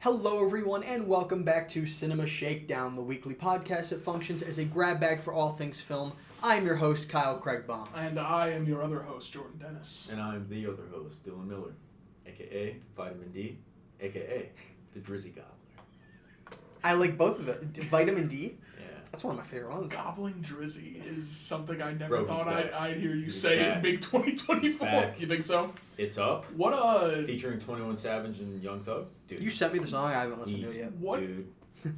Hello everyone and welcome back to Cinema Shakedown, the weekly podcast that functions as a grab bag for all things film. I am your host, Kyle Craigbaum. And I am your other host, Jordan Dennis. And I'm the other host, Dylan Miller, a.k.a. Vitamin D, a.k.a. the Drizzy Gobbler. I like both of them. Vitamin D? Yeah. That's one of my favorite ones. Gobbling Drizzy is something I never Bro, thought I'd hear you He's say back. in big 2024. You think so? It's up. What Featuring 21 Savage and Young Thug. Dude. You sent me the song, I haven't listened to it yet. What? Dude. Oh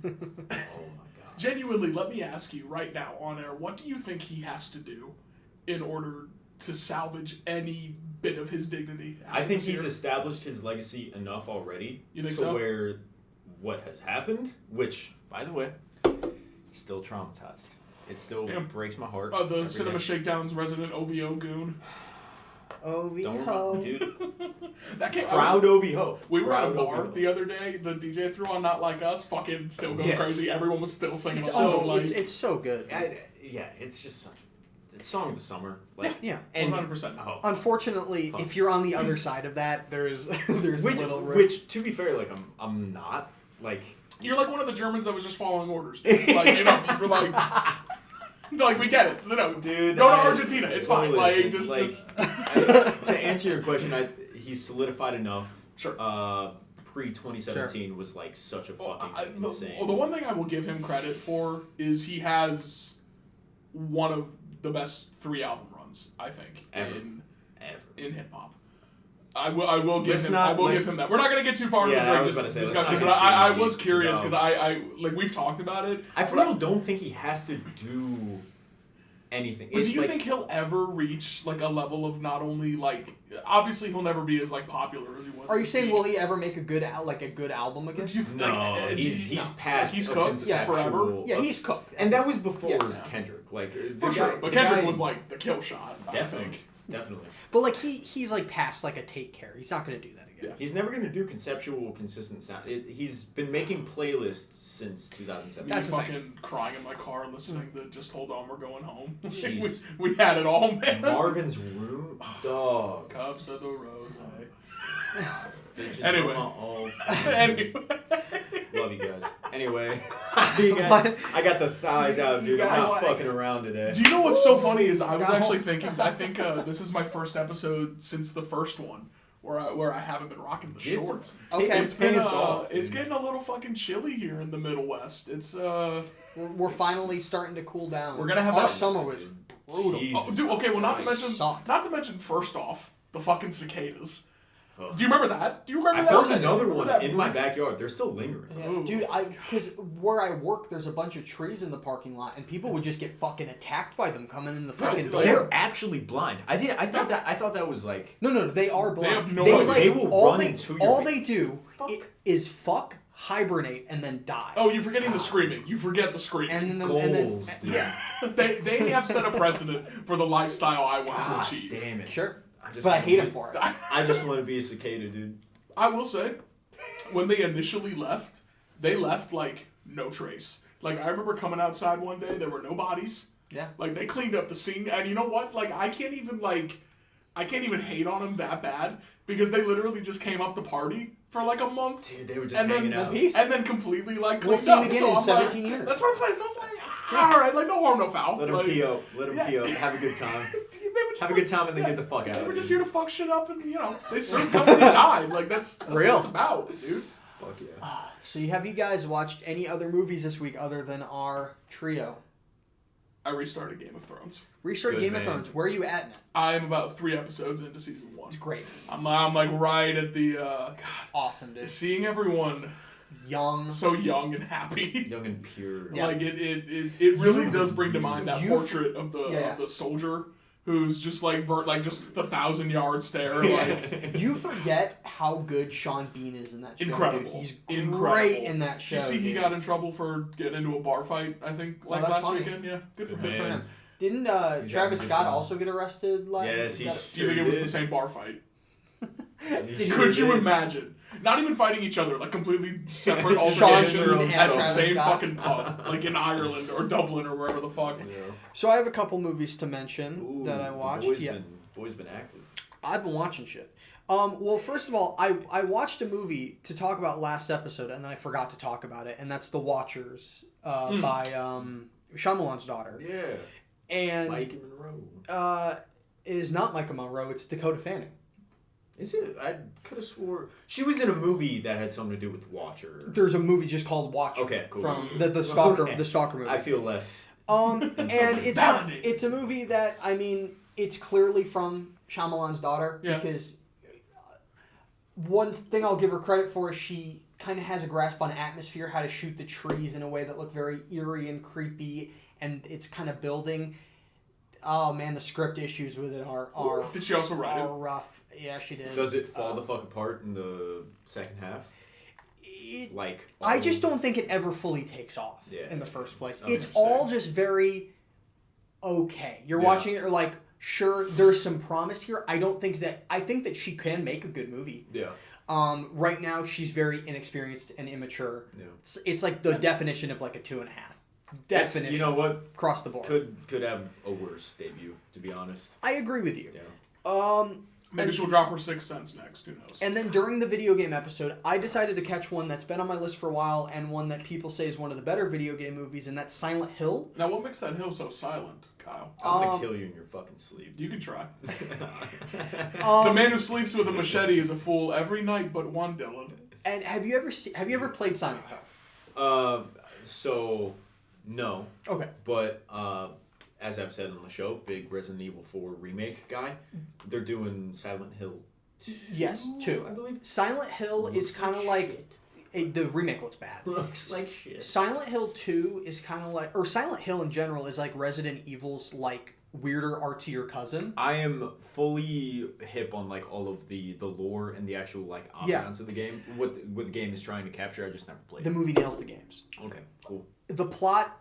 my god. Genuinely, let me ask you right now on air, what do you think he has to do in order to salvage any bit of his dignity? I think he's established his legacy enough already You think to so? where what has happened, which, by the way, he's still traumatized. It still breaks my heart. The Cinema Shakedown's resident OVO goon. OVO. Dude. That came Proud OVO. We were at a Proud bar OVO. the other day. The DJ threw on Not Like Us. Fucking still goes Yes. crazy. Everyone was still singing It's, along. it's so good. Yeah, it's just such a song of the summer. Yeah. And 100%. oh, Unfortunately, Fuck. if you're on the other side of that, there's a little room. which, to be fair, like I'm not like. You're like one of the Germans that was just following orders. Like, you know, you're like, we get it. No, Dude, go to Argentina. It's fine. Listen, just. To answer your question, he's solidified enough. Sure. Pre-2017 was like such a fucking insane. The one thing I will give him credit for is he has one of the best 3 album runs, I think, Ever. in hip hop. I will give Let's him. not- I will let's- give him that. We're not gonna get too far into Yeah, I was this about to say, let's discussion, not but get I too was deep, curious 'cause because I like we've talked about it. I for real don't think he has to do anything. But It's do you like- think he'll ever reach like a level of not only like obviously he'll never be as like popular as he was? Are at you the saying peak. will he ever make a good album again? Do you No, think, he's past he's a cooked conceptual- forever. Yeah, he's cooked. And that was before Yes. Kendrick. Like For sure, but Kendrick was like the kill shot. I definitely, think. definitely. But like he's like past like a take care. He's not gonna do that again. Yeah. He's never gonna do conceptual, consistent sound. He's been making playlists since 2007. That's the fucking crying in my car listening to Just Hold On, We're Going Home. Jesus. we had it all, man. Marvin's Room, dog. Cups of the Rose. Bitches Anyway. on my all- Anyway. Love you guys. Anyway, I got the thighs out, dude. I'm not fucking around today. Do you know what's so funny is I was No. actually thinking, I think this is my first episode since the first one where I haven't been rocking the Get the shorts. Okay. It's been Pants off, it's dude. getting a little fucking chilly here in the Middle West. It's We're finally starting to cool down. We're gonna have our that- summer was brutal. Jesus. oh, dude, okay, well not to It mention sucked. first off, the fucking cicadas. Ugh. Do you remember that? Do you remember I that? found Do you another remember one that in my brief- backyard. They're still lingering. Yeah, Ooh. dude, because where I work, there's a bunch of trees in the parking lot, and people would just get fucking attacked by them coming in the fucking door. Like- They're actually blind. I thought that was like. No, they are blind. have no idea. They will all run they, into your all face. they do Fuck. is fuck, hibernate, and then die. Oh, you're forgetting the screaming. You forget the screaming. and then, Goals, dude. yeah, they have set a precedent for the lifestyle I want God to achieve. damn it. sure, just but I wanna hate be- him for it. I just want to be a cicada, dude. I will say, when they initially left, they left like no trace. Like I remember coming outside one day, there were no bodies. Yeah. Like they cleaned up the scene, and you know what? Like I can't even hate on them that bad because they literally just came up to party for like a month. Dude, they were just And then hanging one out. piece. And then completely like We'll cleaned see him up. again So in I'm 17 like, years. That's what I'm saying. So I was like, all right, like no harm, no foul. Let them like, pee up. Let them yeah. pee up. Have a good time. They were just Have a good time and then get the fuck out. They were just dude. here to fuck shit up, and they served company and died. Like that's Real. what it's about, dude. Fuck yeah. So have you guys watched any other movies this week other than our trio? I restarted Game of Thrones. Restart Good Game man. of Thrones. Where are you at now? I'm about 3 episodes into season 1. It's great. I'm like right at the God. Awesome, dude. Seeing everyone Young. so young and happy. Young and pure. Yeah. Like it really does bring to mind that You- portrait of the Yeah. of the soldier who's just like burnt like just the 1,000-yard stare. Like You forget how good Sean Bean is in that show. Incredible. Dude. He's Incredible. great in that show. you see, he dude. got in trouble for getting into a bar fight. I think like that's last funny. weekend. Yeah, good for Good him. for man. him. Didn't He's having Travis a good Scott time. also get arrested? Like, Yes, he got- Do you think it was the did. same bar fight? He Could sure you did. imagine? Not even fighting each other, like completely separate Sean altercations Bean and at the Travis same Scott. fucking pub, like in Ireland or Dublin or wherever the fuck. Yeah. So I have a couple movies to mention Ooh, that I the watched. boy's been active. I've been watching shit. Well, first of all, I watched a movie to talk about last episode, and then I forgot to talk about it, and that's The Watchers by Shyamalan's daughter. Yeah. And Micah Monroe. it is not Micah Monroe, it's Dakota Fanning. Is it? I could have swore she was in a movie that had something to do with Watcher. There's a movie just called Watcher. Okay, cool. From the Stalker Okay. the Stalker movie. I feel less. And it's it's a movie that, I mean, it's clearly from Shyamalan's daughter, because one thing I'll give her credit for is she kind of has a grasp on atmosphere, how to shoot the trees in a way that look very eerie and creepy, and it's kind of building. Oh man, the script issues with it are Did she also write it? rough. Yeah, she did. Does it fall the fuck apart in the second half? I just don't think it ever fully takes off in the first place. Okay. It's all just very okay. You're watching it, you're like, sure, there's some promise here. I think that she can make a good movie. Yeah. Right now, she's very inexperienced and immature. Yeah. It's like the definition of like a 2.5. Definition. You know what? Across the board. Could have a worse debut, to be honest. I agree with you. Yeah. Maybe she'll drop her 6 cents next. Who knows? And then during the video game episode, I decided to catch one that's been on my list for a while, and one that people say is one of the better video game movies, and that's Silent Hill. Now, what makes that hill so silent, Kyle? I'm gonna kill you in your fucking sleep. You can try. The man who sleeps with a machete is a fool every night but one, Dylan. And have you ever played Silent Hill? So no. Okay. But as I've said on the show, big Resident Evil 4 remake guy. They're doing Silent Hill 2. Yes, 2. I believe. Silent Hill is kind of like the remake looks bad. Looks like shit. Silent Hill 2 is kind of like, or Silent Hill in general is like Resident Evil's like weirder, artsier cousin. I am fully hip on like all of the lore and the actual like ambiance of the game. What the game is trying to capture, I just never played. The movie nails the games. Okay, cool. The plot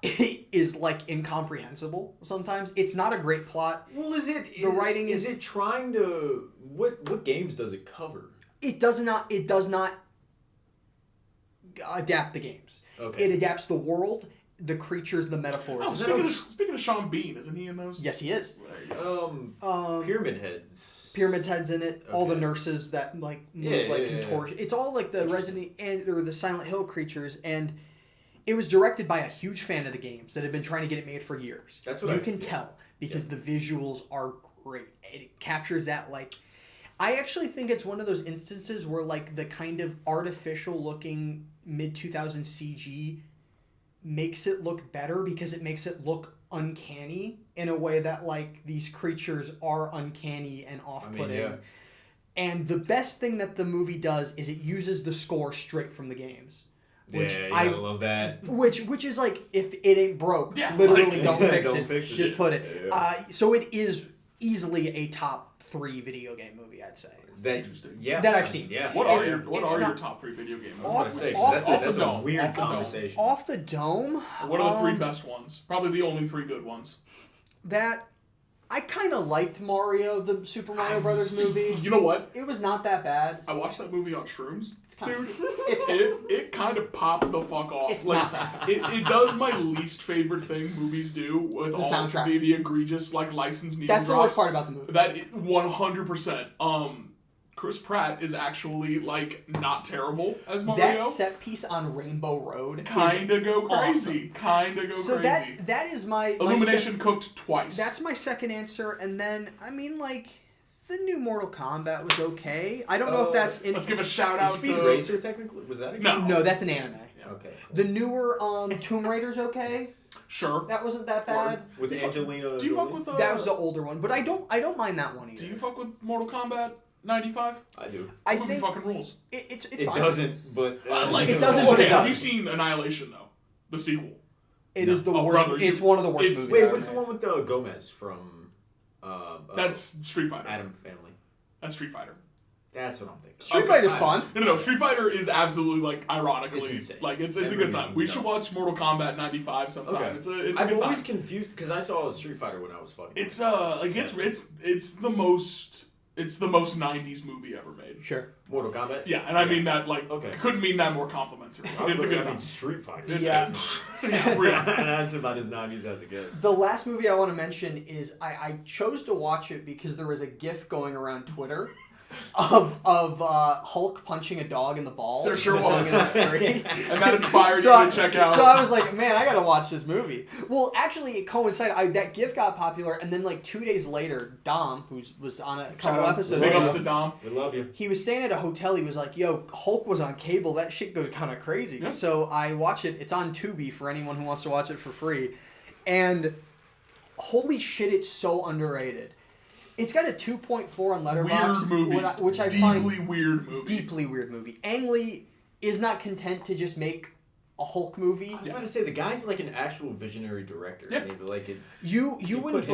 is like incomprehensible sometimes. It's not a great plot. Well, is it the writing is it trying to what games does it cover? It does not adapt the games. Okay. It adapts the world, the creatures, the metaphors. Oh, speaking of Sean Bean, isn't he in those? Yes, he is. There you go. Pyramid Heads. Pyramid Head's in it. All the Okay. nurses that like move contortion. It's all like the Resident or the Silent Hill creatures, and it was directed by a huge fan of the games that had been trying to get it made for years. That's what you can tell because the visuals are great. It captures that like. I actually think it's one of those instances where like the kind of artificial looking mid-2000s CG makes it look better because it makes it look uncanny in a way that like these creatures are uncanny and off-putting. And the best thing that the movie does is it uses the score straight from the games. Which I love that. Which is like, if it ain't broke, Yeah, literally like, don't fix don't it. fix it. Just put it. Yeah. So it is easily a top 3 video game movie, I'd say. Interesting. Yeah. That I've seen. Yeah. What are It's your not- top 3 video games? I was about to say, Off- that's off a the dome, weird off the dome. conversation. Off the dome. What are the 3 best ones? Probably the only 3 good ones. That I kind of liked Mario, the Super Mario Brothers movie. You know what? It was not that bad. I watched that movie on shrooms. Dude, It's it kind of popped the fuck off. It's like not bad. it does my least favorite thing movies do with The all soundtrack. the egregious like licensed needle That's the drops. worst part about the movie. That 100%. Chris Pratt is actually like not terrible as Mario. That set piece on Rainbow Road Kinda go crazy. awesome. Kinda go So crazy. that is my Illumination cooked twice. That's my second answer, and then I mean like the new Mortal Kombat was okay. I don't know if that's in. Let's give a shout Is out Speed to Racer technically? Was that a game? No. No, that's an anime. Okay. The newer Tomb Raider's okay. Sure. That wasn't that bad. With Do you fuck- Angelina Do you fuck Jolie? with That was the older one, but I don't mind that one either. Do you fuck with Mortal Kombat 95? I do. I Movie think fucking rules. it's It fine. doesn't, but It doesn't, but Okay, it have does. you seen Annihilation though? The sequel. It is the Oh, worst. brother, it's one of the worst it's- movies. Wait, ever what's the made. one with Gomez from? That's Street Fighter. Adam Family. That's Street Fighter. That's what I'm thinking. Street Okay, Fighter's fun. No. Street Fighter is absolutely like ironically It's insane. like it's a That good movie's time. We should nuts. watch Mortal Kombat 95 sometime. Okay. It's a I've good always time. confused because I saw Street Fighter when I was fucking. It's like it's the most 90s movie ever made. Sure. Mortal Kombat. Yeah, and I mean that like Okay. couldn't mean that more complimentary. I was It's a looking good at time. Street Fighter. It's- Yeah. yeah, real. That's about as 90s as it gets. The last movie I want to mention is I chose to watch it because there was a GIF going around Twitter of Hulk punching a dog in the balls. There sure was. And that inspired you to check out. So I was like, man, I gotta watch this movie. Well, actually, it coincided. That GIF got popular, and then like 2 days later, Dom, who was on a couple episodes, big ups to Dom. We love you. He was staying at a hotel. He was like, yo, Hulk was on cable. That shit goes kind of crazy. Yeah. So I watch it. It's on Tubi for anyone who wants to watch it for free. And holy shit, it's so underrated. It's got a 2.4 on Letterboxd. Weird movie. Which I find... Deeply weird movie. Deeply weird movie. Ang Lee is not content to just make a Hulk movie. I was about to say, the guy's like an actual visionary director. Yeah. Maybe, like it, You wouldn't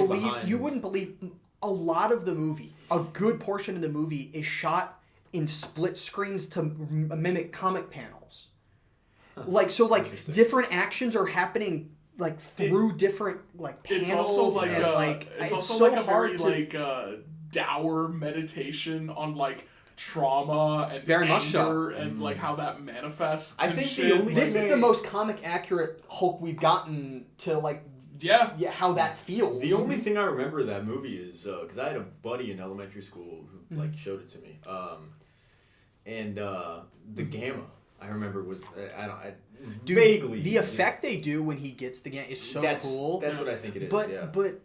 believe a lot of the movie, a good portion of the movie is shot in split screens to mimic comic panels. Like different actions are happening like through different like panels. It's also like and, it's also so like a hard very to... dour meditation on like trauma and Very much so. and like how that manifests. I and think shit. the only This is the most comic accurate Hulk we've gotten to like yeah how that feels. The only thing I remember of that movie is because I had a buddy in elementary school who like showed it to me, and the gamma I remember was Dude, vaguely the effect they do when he gets the gamma is so cool. That's what I think it is. But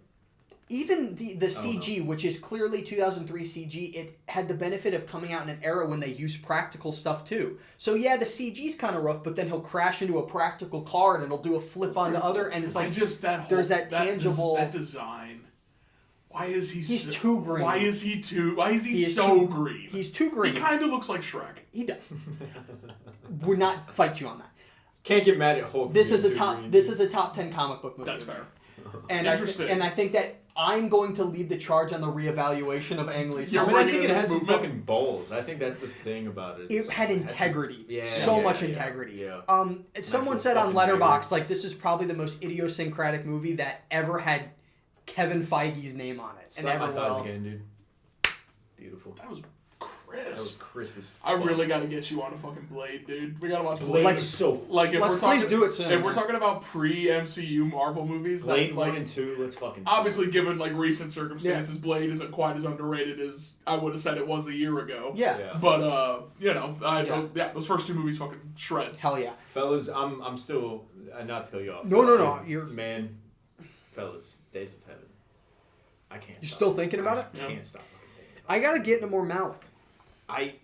even the CG, which is clearly 2003 CG, it had the benefit of coming out in an era when they used practical stuff too. So yeah, the CG's kind of rough, but then he'll crash into a practical car and it'll do a flip onto other, and it's like just there's that tangible that design. Why is he? He's too green. Why is he green? He's too green. He kind of looks like Shrek. He does. Would not fight you on that. Can't get mad at Hulk. This is a top 10 comic book movie. That's fair. And Interesting. I think that I'm going to lead the charge on the reevaluation of Ang Lee's. You're I bringing think in it this has some movement? fucking balls. I think that's the thing about it. It had integrity. Much integrity. Yeah. Someone Actual said on fucking Letterboxd, like, this is probably the most idiosyncratic movie that ever had Kevin Feige's name on it. Slap my thighs again, dude. Beautiful. That was That was crisp. crisp as I fuck. really got to get you on a fucking Blade, dude. We gotta watch Blade Blade. Like, is so Like if Let's we're talking, please do it soon. If we're talking about pre-MCU Marvel movies, Blade that, 1 and 2, let's fucking obviously given like recent circumstances, Blade isn't quite as underrated as I would have said it was a year ago. Yeah. But those first two movies fucking shred. Hell yeah. Fellas, I'm still not to cut you off. No. You're fellas, Days of Heaven. I can't. You're stop. still thinking about I it? can't stop fucking thinking about I gotta get into more Malik. I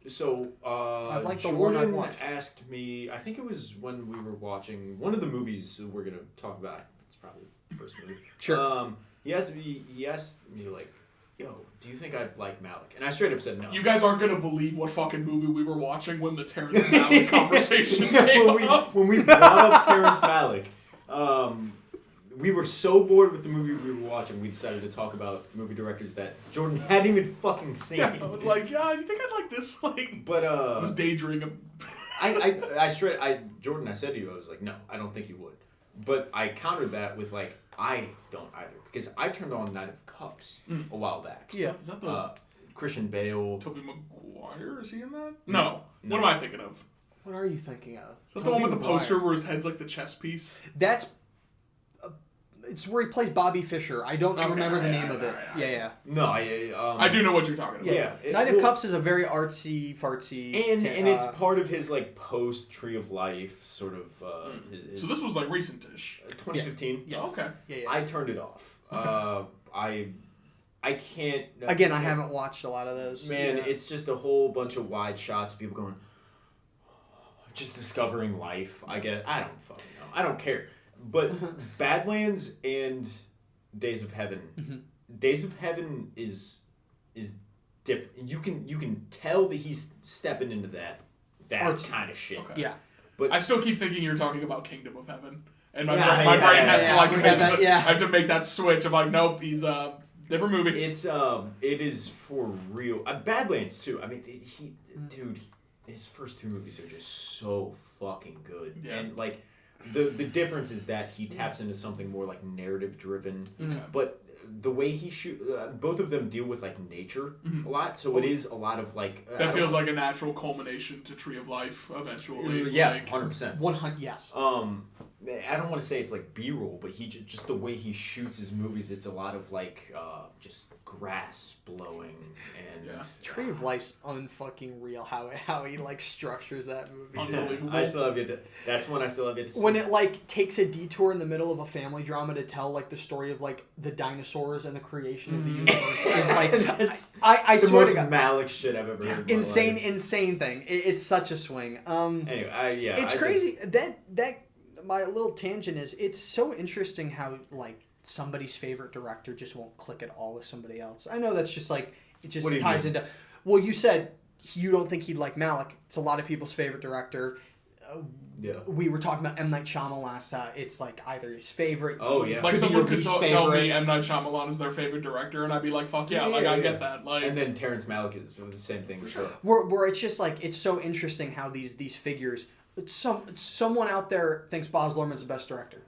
like the one I've Jordan watched. asked me, I think it was when we were watching one of the movies we're gonna talk about. It's probably the first movie. Sure. He asked me like, yo, do you think I'd like Malik? And I straight up said no. You guys aren't gonna believe what fucking movie we were watching when the Terrence Malick conversation came up. When we brought up Terrence Malick, we were so bored with the movie we were watching, we decided to talk about movie directors that Jordan hadn't even fucking seen. Yeah, I was like, yeah, you think I'd like this? Like, But I was daydreaming. I said to you, I was like, no, I don't think you would. But I countered that with like, I don't either, because I turned on Night of Cups a while back. Yeah. Is that the Christian Bale. Tobey Maguire? Is he in that? No. What am I thinking of? What are you thinking of? Is that the one with the poster where his head's like the chess piece? That's... it's where he plays Bobby Fischer. I don't remember the name of it. Yeah. No, I do know what you're talking about. Yeah. Night of Cups is a very artsy, fartsy... And it's part of his like post Tree of Life sort of... So this was like recent-ish. 2015. Yeah. Oh, okay. Yeah. I turned it off. I can't... Again, I haven't watched a lot of those. Man, Yeah. it's just a whole bunch of wide shots of people going... just discovering life. I don't fucking know. I don't care. But Badlands and Days of Heaven, Days of Heaven is different. You can tell that he's stepping into that kind of shit. Okay. Yeah. But I still keep thinking you're talking about Kingdom of Heaven. And my Yeah, brain has to like yeah. I have to make that switch of like, nope, he's different movie. it is for real. Badlands too. I mean, dude, his first two movies are just so fucking good. Yeah. And like the difference is that he taps into something more like narrative driven. Okay. But the way he both of them deal with like nature a lot. So it is a lot of like That feels like a natural culmination to Tree of Life eventually. Yeah, like, 100%. 100, yes. I don't want to say it's like B-roll, but he just the way he shoots his movies, it's a lot of like just grass blowing and Tree of Life's unfucking real. How he like structures that movie. Unbelievable. I still have yet to. That's when I still have yet to see. When it like takes a detour in the middle of a family drama to tell like the story of like the dinosaurs and the creation of the universe is like I the swear most to God, Malik shit I've ever heard. insane thing. It's such a swing. Anyway, it's crazy that my little tangent is it's so interesting how like somebody's favorite director just won't click at all with somebody else. I know that's just like it just ties into. Well, you said you don't think he'd like Malik. It's a lot of people's favorite director. We were talking about M. Night Shyamalan last time. It's like either his favorite. Oh yeah. Like someone could tell me M. Night Shyamalan is their favorite director, and I'd be like, "Fuck yeah!" Like I get that. Like, and then Terrence Malick is the same thing. For sure. Where it's just like it's so interesting how these figures. Someone out there thinks Baz Luhrmann's the best director.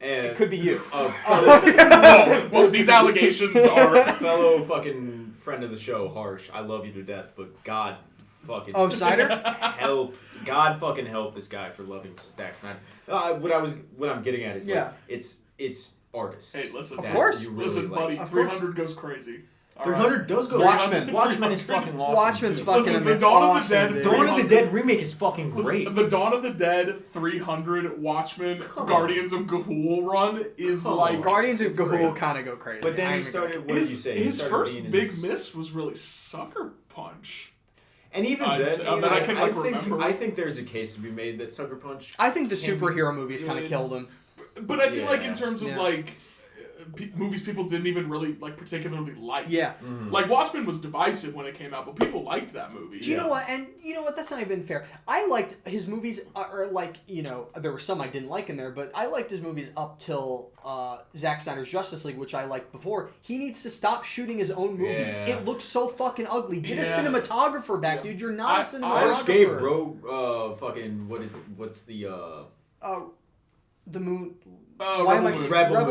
And it could be you. Well, these allegations are fellow fucking friend of the show, Harsh. I love you to death, but God fucking Snyder, help! God fucking help this guy for loving Zack Snyder. What I'm getting at is like it's artists. Hey, listen, of course. You really listen, like. buddy. 300 goes crazy. 300 does go. Watchmen is fucking awesome. Watchmen's fucking listen, the Dawn of the Dead. Dawn of the Dead remake is fucking great. Listen, the Dawn of the Dead 300 Watchmen Guardians of Gahul run is like Guardians of Gahul kind of go crazy. But then he started. What did you say? His first big miss was really Sucker Punch. And even then, I think there's a case to be made that Sucker Punch. I think the superhero movies kind of killed him. But I feel like in terms of like movies people didn't even really like particularly like. Yeah. Like Watchmen was divisive when it came out, but people liked that movie. Do you know what? And you know what? That's not even fair. I liked his movies, or like, you know, there were some I didn't like in there, but I liked his movies up till Zack Snyder's Justice League, which I liked before. He needs to stop shooting his own movies. Yeah. It looks so fucking ugly. Get a cinematographer back, dude. You're not a cinematographer. Harsh gave Rogue, fucking, what is it? What's the, The Moon... Rebel Moon. Rebel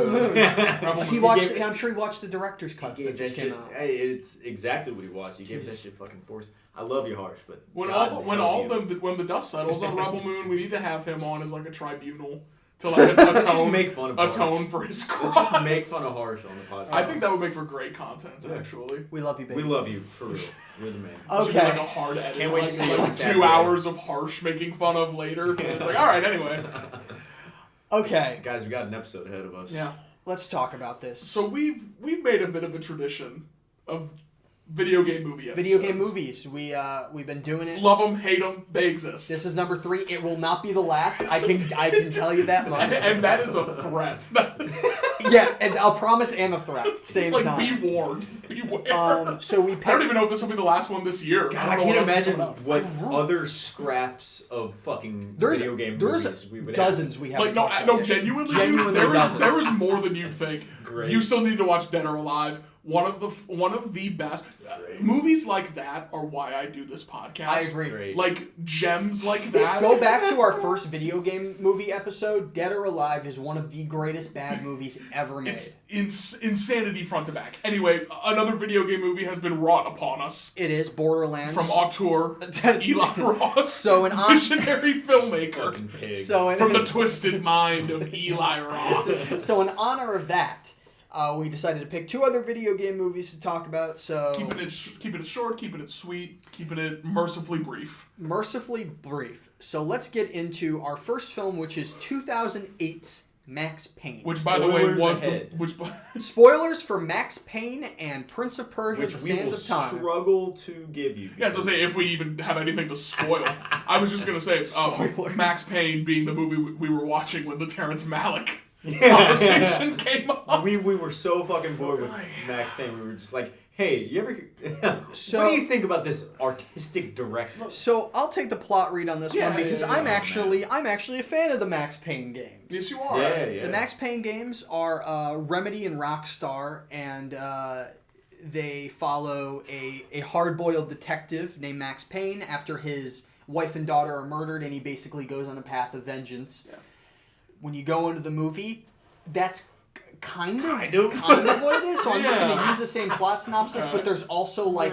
He Moon. watched. I'm sure he watched the director's cuts that just came out. It's exactly what he watched. He gave that shit fucking force. I love you, Harsh, but when the dust settles on Rebel Moon, we need to have him on as like a tribunal to like atone for his crimes. Let's just make fun of Harsh on the podcast. I think that would make for great content. Actually, we love you, baby. We love you for real. You're the man. Okay. Should be like a hard edit. Can't wait to see like 2 hours of Harsh making fun of later. And it's like, all right, anyway. Okay. Guys, we got an episode ahead of us. Yeah. Let's talk about this. So we've made a bit of a tradition of video game movie episodes. Video game movies. We've been doing it. Love them, hate them, they exist. This is number 3. It will not be the last. I can tell you that much. And that is a threat. Yeah, and I'll promise and a threat. Same like, time. be warned. Beware. So we picked... I don't even know if this will be the last one this year. God, I can't imagine what other scraps of fucking video game movies we would dozens have. We have. Like, no, genuinely there was more than you'd think. Great. You still need to watch Dead or Alive. One of the best movies like that are why I do this podcast. I agree. Great. Like gems like that. Go back to our first video game movie episode. Dead or Alive is one of the greatest bad movies ever made. It's insanity front to back. Anyway, another video game movie has been wrought upon us. It is Borderlands. From auteur Eli Roth, so visionary filmmaker. From the twisted mind of Eli Roth. So in honor of that, we decided to pick 2 other video game movies to talk about. So keeping it short, keeping it sweet, keeping it mercifully brief. Mercifully brief. So let's get into our first film, which is 2008's Max Payne. Which, by the way, was spoilers for Max Payne and Prince of Persia: The Sands of Time. Struggle to give you. Yeah, so say if we even have anything to spoil. I was just gonna say, Max Payne being the movie we were watching when the Terrence Malick conversation came up. We were so fucking bored with Max Payne. We were just like, hey, you ever... what do you think about this artistic director? So I'll take the plot read on this one because I'm actually a fan of the Max Payne games. Yes, you are. Yeah. The Max Payne games are Remedy and Rockstar, and they follow a hard-boiled detective named Max Payne after his wife and daughter are murdered, and he basically goes on a path of vengeance. Yeah. When you go into the movie, that's kind of what it is. So I'm just going to use the same plot synopsis, but there's also like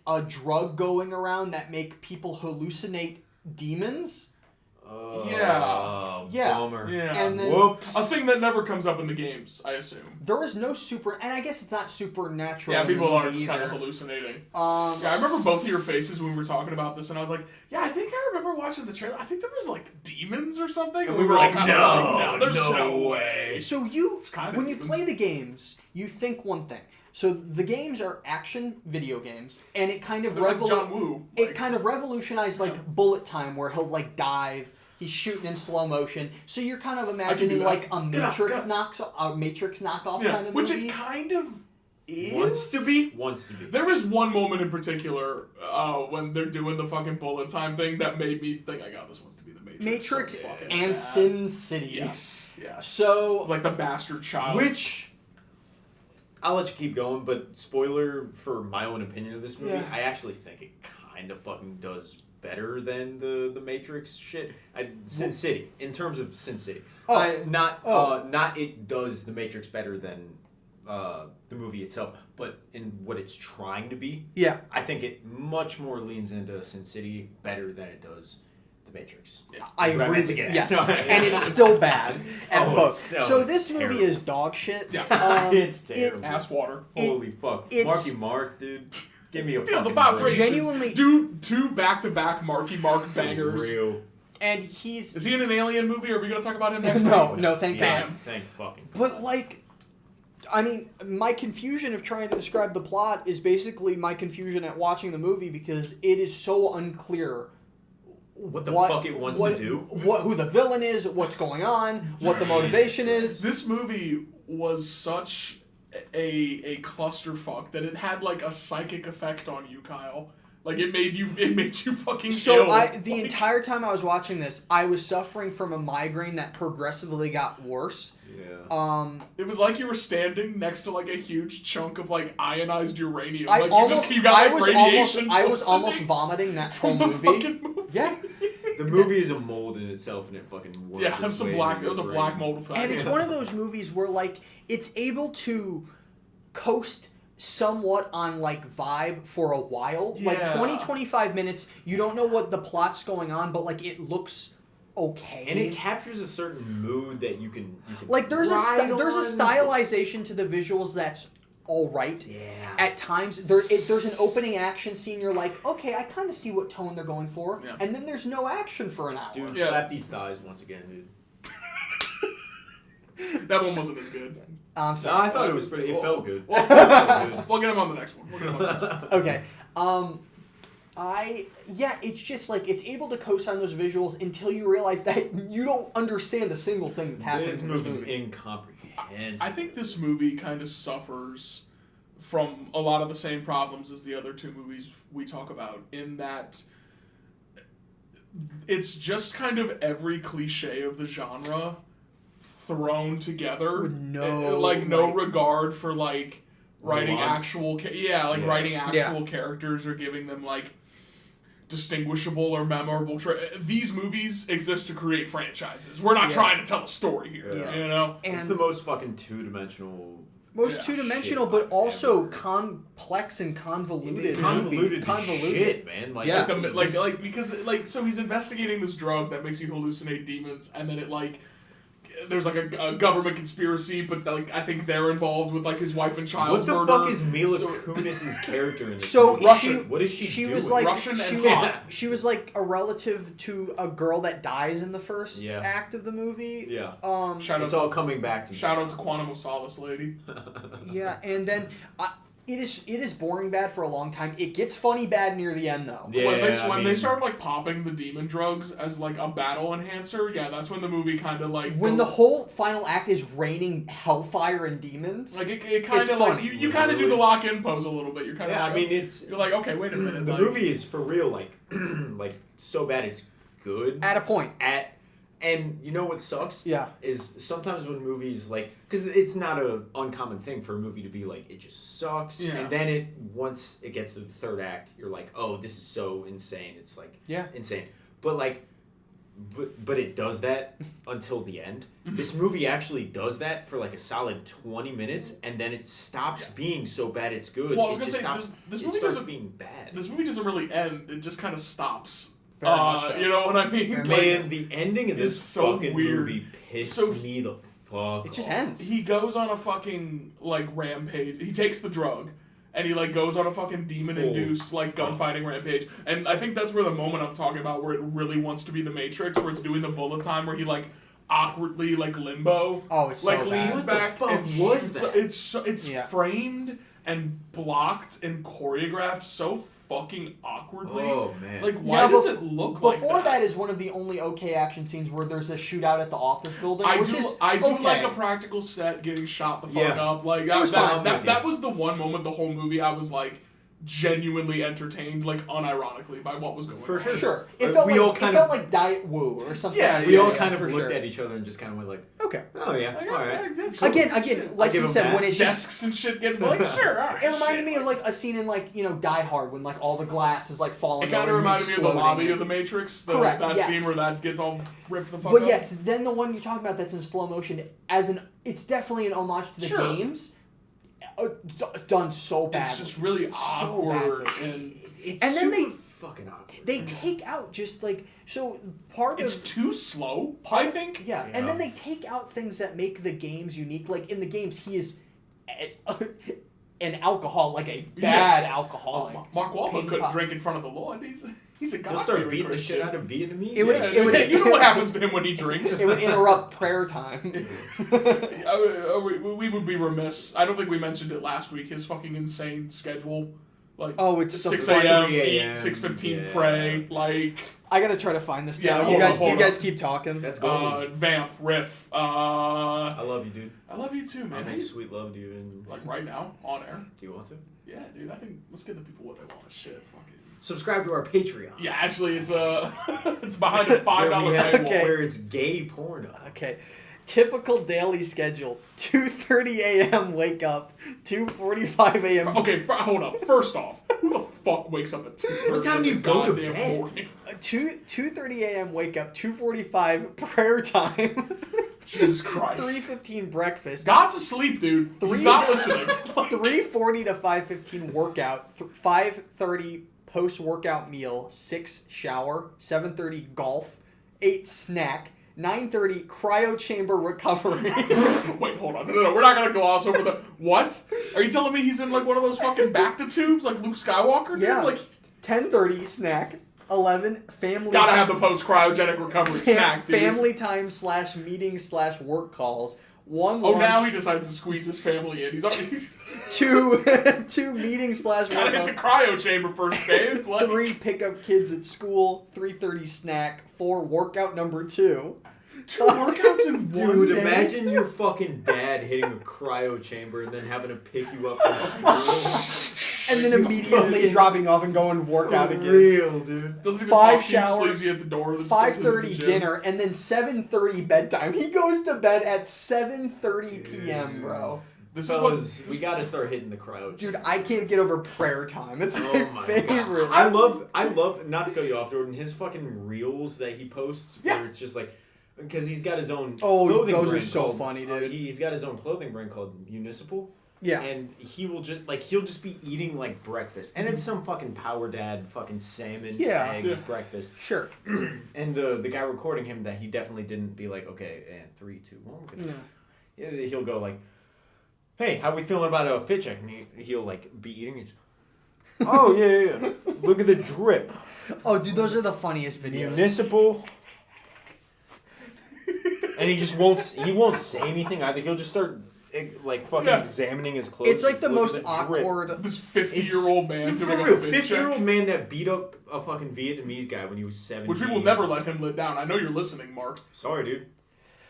a drug going around that make people hallucinate demons. Yeah. Bummer. Yeah. And then Whoops. A thing that never comes up in the games, I assume. there is no and I guess it's not supernatural. Yeah, in the people are movie just kind of either. hallucinating. Yeah, I remember both of your faces when we were talking about this, and I was like, yeah, I think I remember watching the trailer. I think there was, like, demons or something. And we were like, no, there's no way. So when you play the games, you think one thing. So the games are action video games, and it kind of like John Woo. It kind of revolutionized bullet time, where he'll die. He's shooting in slow motion, so you're kind of imagining like a Matrix knockoff kind of which movie. it kind of is. Wants to be. There was one moment in particular when they're doing the fucking bullet time thing that made me think, I got this wants to be the Matrix. So fucking and bad. Sin City. Yes. So it's like the bastard child. Which I'll let you keep going, but spoiler for my own opinion of this movie, Yeah. I actually think it kind of fucking does better than the Matrix shit. Sin City, in terms of Sin City. Not it does the Matrix better than the movie itself, but in what it's trying to be. Yeah. I think it much more leans into Sin City better than it does the Matrix. Yeah. I That's what agree. meant to get at. Yes. So- And it's still bad at both. So this movie terrible. is dog shit. Yeah. It's terrible. Ass water. Holy fuck. it's- Marky Mark, dude. Give me a Feel the fucking vibrations. break. Genuinely- Do two back-to-back Marky Mark bangers. Real. And he's Is he in an Alien movie, or are we going to talk about him next week? no, thank God. Damn. Thank fucking. But I mean, my confusion of trying to describe the plot is basically my confusion at watching the movie, because it is so unclear What the fuck it wants to do? who the villain is, what's going on, what the motivation is. This movie was such a clusterfuck that it had like a psychic effect on you, Kyle. Like it made you fucking So ill. the entire time I was watching this, I was suffering from a migraine that progressively got worse. Yeah. It was like you were standing next to like a huge chunk of like ionized uranium. I Like almost, you got I like was radiation. almost, I was poisoning almost vomiting that whole from the movie. fucking movie. Yeah. The movie is a mold in itself, and it fucking works. Yeah, it was a black mold effect. And it's one of those movies where like it's able to coast somewhat on like vibe for a while. Like Yeah. 20-25 minutes, you don't know what the plot's going on, but like it looks okay. And it captures a certain mood that you can like there's a ride there's a on. stylization to the visuals that's all right. Yeah. At times, there's an opening action scene. You're like, okay, I kind of see what tone they're going for, Yeah. and then there's no action for an hour. Dude, Yeah. slap these thighs once again, dude. That one wasn't as good. I'm No, sorry. I thought it was pretty. It felt good. We'll get him on the next one. Okay. It's just like it's able to coast on those visuals until you realize that you don't understand a single thing that's happening. This in this movie's movie. incomprehensible. I think this movie kind of suffers from a lot of the same problems as the other two movies we talk about, in that it's just kind of every cliche of the genre thrown together With no, no regard for like writing nuance. actual writing actual characters or giving them like distinguishable or memorable these movies exist to create franchises. We're not trying to tell a story here, Yeah. you know? And It's the most fucking two-dimensional. most Yeah, two-dimensional, shit but I've also ever- complex and convoluted. Convoluted movie. shit, man. Like, Yeah. So he's investigating this drug that makes you hallucinate demons, and then it like there's like a government conspiracy, but like I think they're involved with like his wife and child. what the murder. fuck is Mila So- Kunis's character in this So movie? Russian. What is she doing? was like Russian she and was, hot. she was like a relative to a girl that dies in the first Yeah. act of the movie. Yeah. Shout out It's to all coming back to me. Shout out to Quantum of Solace, lady. Yeah, and then it is boring bad for a long time. It gets funny bad near the end though. Yeah, when I they mean- start like popping the demon drugs as like a battle enhancer, yeah, that's when the movie kind of like When the whole final act is raining hellfire and demons. like it kind It's of like funny. you kind of do the lock in pose a little bit. You're kind of Yeah, I mean, it's you're like, okay, wait a minute. the like, movie is for real, like, like so bad it's good. At a point. And you know what sucks? Yeah. Is sometimes when movies like, because it's not a uncommon thing for a movie to be like, it just sucks. Yeah. And then once it gets to the third act, you're like, oh, this is so insane. It's like insane. But like, but it does that until the end. This movie actually does that for like a solid 20 minutes, and then it stops being so bad it's good. Well, I was it gonna just say, stops. this It movie starts doesn't being bad. This movie doesn't really end. It just kind of stops. Very much so. You know what I mean? Man, the ending of this so fucking weird. movie pissed me the fuck It just off. ends. He goes on a fucking, like, rampage. He takes the drug, and he, like, goes on a fucking demon-induced, like, gunfighting rampage. And I think that's where the moment I'm talking about, where it really wants to be the Matrix, where it's doing the bullet time, where he, like, awkwardly, like, limbo. Oh, it's like, so bad. leans What back the fuck and was that? It's framed and blocked and choreographed so fucking awkwardly. Oh, man. Like, why does it look like Before that? that is one of the only okay action scenes where there's a shootout at the office building. I which do is like okay. a practical set getting shot the fuck Yeah. up. Like was fine. that was the one moment the whole movie I was like genuinely entertained, like unironically by what was going on. For sure. Sure. It felt, We like, all it kind felt of- like Diet Woo or something. Yeah, We all yeah, kind of for looked sure. at each other and just kind of went like, Okay. oh yeah, Like, alright. Again, like give you him said, that. when it's just... Desks and shit getting like sure. All right, It reminded shit. me of like a scene in like, Die Hard when like all the glass is like falling It kind over of and reminded me of the exploding. lobby of the Matrix. Correct, That yes. scene where that gets all ripped the fuck But up. yes, then the one you're talking about that's in slow motion, it's definitely an homage to the Sure. games. Done so badly. It's just really awkward and It's And then super fucking awkward. They take out just like so part it's of too slow. I think. yeah, and Yeah. then they take out things that make the games unique. Like in the games, he is an alcohol, like a bad alcoholic. Mark Wahlberg Payne couldn't pop. drink in front of the Lord. He's a He'll God start fearing beating the Christian. shit out of Vietnamese. It would- Yeah, it would- you know what happens to him when he drinks. It would interrupt prayer time. We would be remiss. I don't think we mentioned it last week. His fucking insane schedule, like Oh, it's so 6 funny. a.m. 3 eat, a.m., 6:15 yeah. pray. Like I gotta try to find this Yeah, now. hold You on. guys keep talking. That's gold. vamp riff. I love you, dude. I love you too, I man. make sweet love to you. And Like right now on air. do you want to? Yeah, dude. I think let's give the people what they want. Shit, fuck it. Subscribe to our Patreon. Yeah, actually, it's it's behind a $5 where, paywall. Okay. it's gay porno. Okay. Typical daily schedule: 2:30 a.m. wake up, 2:45 a.m. Okay, hold up. First off, who the fuck wakes up at 2:30? What time do you go to goddamn bed? morning? 2:30 a.m. wake up, 2:45 prayer time, Jesus Christ. 3:15 breakfast, God's asleep, dude. He's not listening. Like, 3:40 to 5:15 workout, 5:30 post-workout meal, 6 shower, 7:30 golf, 8 snack, 9:30 cryo chamber recovery. Wait, hold on. No. We're not going to gloss over the... What? Are you telling me he's in, like, one of those fucking Bacta tubes like Luke Skywalker? Dude? Yeah. Like, 10:30 snack, 11 family. gotta have the post-cryogenic recovery snack, dude. Family time / meeting / work calls. 1 Oh, lunch, now he decides to squeeze his family in. He's 2 meeting / gotta hit the work. cryo chamber first, babe. Like, 3 pick up kids at school. 3:30 snack. 4 workout number 2. 2 workouts in one Dude, day? imagine your fucking dad hitting a cryo chamber and then having to pick you up from school. And then immediately Fucking dropping off and going to work out again. Real, dude. Doesn't even 5 talk to you, just showers, leaves you at the door. then just goes to the 5:30 gym. dinner, and then 7:30 bedtime. He goes to bed at 7:30 p.m., bro. This is Fellas, we gotta start hitting the cryo. Dude, I can't get over prayer time. It's my, Oh my favorite. God. I love, not to cut you off, Jordan, his fucking reels that he posts Yeah. where it's just like, because he's got his own Oh, clothing those are brand so called- funny, dude. He's got his own clothing brand called Municipal. Yeah. And he will just, like, he'll just be eating, like, breakfast. And it's some fucking Power Dad fucking salmon, Yeah. eggs, Yeah. breakfast. Sure. And the guy recording him, that he definitely didn't be like, okay, and 3, 2, 1. Okay. Yeah. Yeah, he'll go like, hey, how we feeling about a fit check? And he'll like be eating it. Oh, yeah. Look at the drip. Oh, dude, those are the funniest videos. Municipal. And he just won't say anything either. He'll just start like fucking examining his clothes. It's like the Look most at drip. awkward. This 50-year-old man For doing real, a fit 50-year-old check. man that beat up a fucking Vietnamese guy when he was 17. Which we will never let him live down. I know you're listening, Mark. Sorry, dude.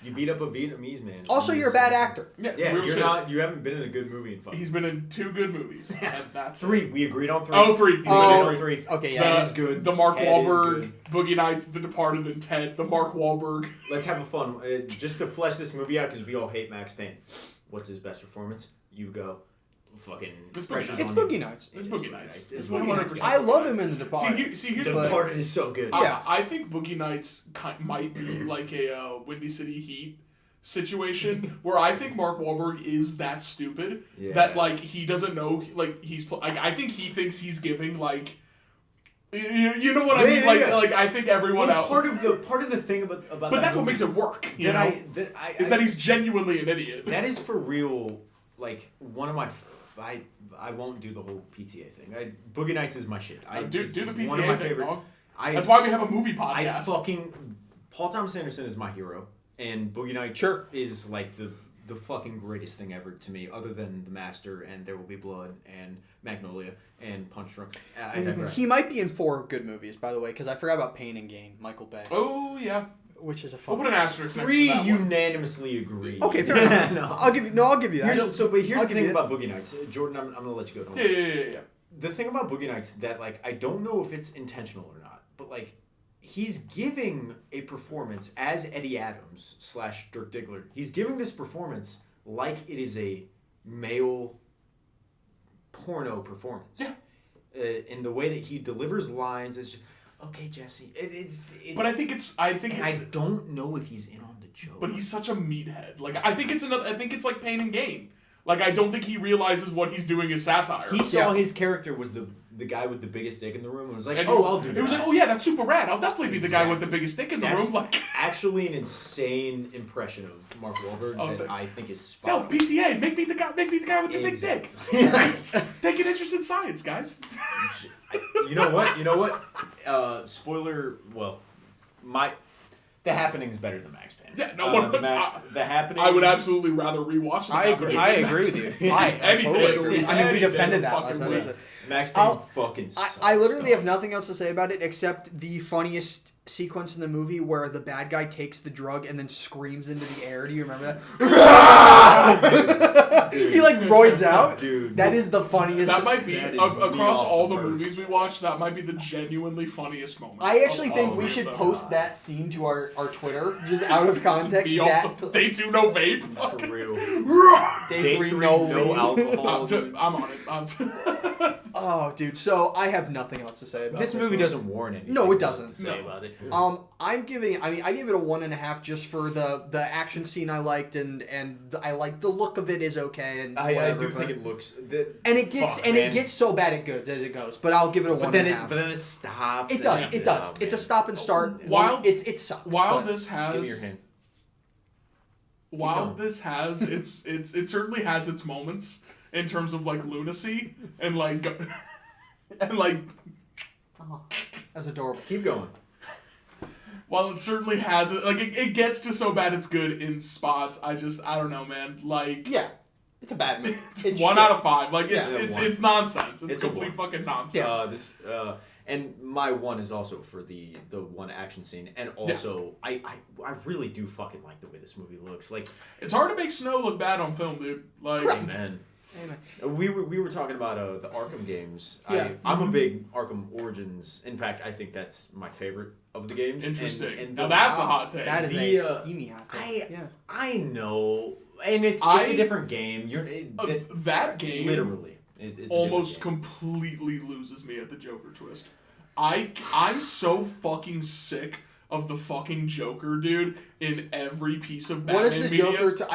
You beat up a Vietnamese man. Also, when he you're a was bad 17. actor. Yeah, real you're shit. not. You haven't been in a good movie in fucking. He's been in 2 good movies. And that's 3. We agreed on 3. Oh, 3. He's Oh, been in 3. 3. Okay, The, yeah. Ted is good. The Mark Ted is Wahlberg, good. Boogie Nights, The Departed, and Ted. The Mark Wahlberg. Let's have a fun. Just to flesh this movie out, because we all hate Max Payne. What's his best performance? You go. Fucking It's pressure's It's on Boogie you. Nights. It's Boogie Nights. It's It's Boogie 100%. Nights. I love him in The Departed. See, here's The the thing. Departed is so good. Yeah. I think Boogie Nights might be like a Windy City Heat situation where I think Mark Wahlberg is that stupid Yeah. that like he doesn't know like he's like I think he thinks he's giving like You know what I mean? Like I think everyone else. Part of the thing about but that that's what movie makes it work. that He's genuinely an idiot. That is for real. Like one of my. I won't do the whole PTA thing. Boogie Nights is my shit. Do the PTA one of my thing, favorite. dog. That's why we have a movie podcast. Paul Thomas Anderson is my hero, and Boogie Nights is like the fucking greatest thing ever to me, other than The Master and There Will Be Blood and Magnolia and Punch Drunk. I digress. He might be in 4 good movies, by the way, because I forgot about Payne and Gain, Michael Bay. Oh yeah, which is a fun. I'll put an asterisk next 3 to that one. unanimously agree. Okay, fair enough. No. I'll give you that. Here's the thing about Boogie Nights, Jordan. I'm gonna let you go. Yeah. The thing about Boogie Nights that like I don't know if it's intentional or not, but like he's giving a performance as Eddie Adams / Dirk Diggler. He's giving this performance like it is a male porno performance. Yeah. In the way that he delivers lines, it's just okay, Jesse. But I think I don't know if he's in on the joke. But he's such a meathead. Like I think it's like Payne and Gain. Like I don't think he realizes what he's doing is satire. He saw his character was the guy with the biggest dick in the room and was like, and I'll do that. It was like, oh yeah, that's super rad. I'll definitely be the guy with the biggest dick in the room. Like actually an insane impression of Mark Wahlberg that I think is spot on. No, PTA, make me the guy with the big dick. Take an interest in science, guys. You know what? Spoiler. Well, The Happening's better than Max Payne. Yeah, no. The Happening. I would absolutely rather rewatch. I agree with you. I totally agree. I mean, we defended that last night. Max Payne fucking sucks. I literally have nothing else to say about it except the funniest sequence in the movie where the bad guy takes the drug and then screams into the air. Do you remember that? He like roids out. Dude. That is the funniest. That might be across all the movies we watched. That might be the genuinely funniest moment. I actually think we should post that scene to our Twitter, just out of context. Day 2 no vape. For real. Day 3 no alcohol. I'm on it. Oh, dude. So I have nothing else to say about this movie. Doesn't warrant anything. No, it doesn't. To say about it. I gave it a 1.5 just for the action scene I liked and I like the look of it is okay and I do think it looks it gets so bad it goes as it goes, but I'll give it a 1.5. But then it stops. It does. It's a stop and start. It sucks. This has give me your hand. While this has it certainly has its moments in terms of like lunacy and like oh, that's adorable. Keep going. While it certainly has it, like it gets to so bad it's good in spots. I don't know, man. Like yeah, it's a bad movie. It's 1 out of 5. Like it's nonsense. It's complete one. fucking nonsense. And my 1 is also for the one action scene, and also I really do fucking like the way this movie looks. Like it's hard to make snow look bad on film, dude. Like amen. We were talking about the Arkham games. Yeah. I'm a big Arkham Origins. In fact, I think that's my favorite of the games. Interesting. And now that's a hot take. That is a steamy hot take. I know, and it's a different game. That game literally it's almost completely loses me at the Joker twist. I'm so fucking sick of the fucking Joker, dude, in every piece of Batman media. What is the media. Joker?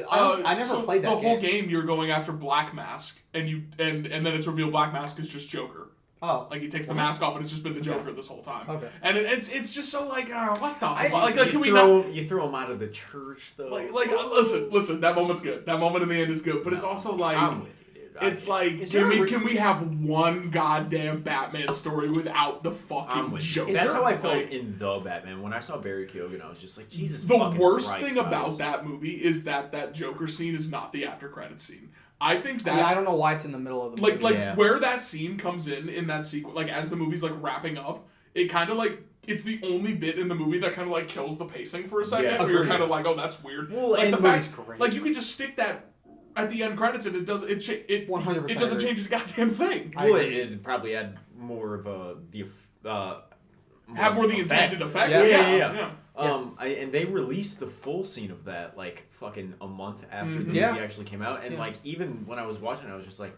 I never played that game. The whole game, you're going after Black Mask, and then it's revealed Black Mask is just Joker. Oh. Like, he takes the mask off, and it's just been the Joker this whole time. Okay. And it's just so, like, what the fuck? Like, can we not... You throw him out of the church, though. Listen, that moment's good. That moment in the end is good, but it's also, like... I'm with you. It's like, can we have one goddamn Batman story without the fucking Joker? That's how I felt in The Batman. When I saw Barry Keoghan, I was just like, Jesus The fucking worst Christ, thing guys. about that movie is that Joker scene is not the after credits scene. I think that's... I don't know why it's in the middle of the movie. Where that scene comes in that sequence, like, as the movie's, like, wrapping up, it kind of, like... It's the only bit in the movie that kind of, like, kills the pacing for a second. Yeah, where you're kind of like, oh, that's weird. Well, like, and the movie's fact... great. Like, you can just stick that... At the end credits, and it 100% it doesn't change the goddamn thing. Well, it probably had more of have more the intended effect. Yeah. And they released the full scene of that like fucking a month after the movie actually came out, and like even when I was watching, I was just like,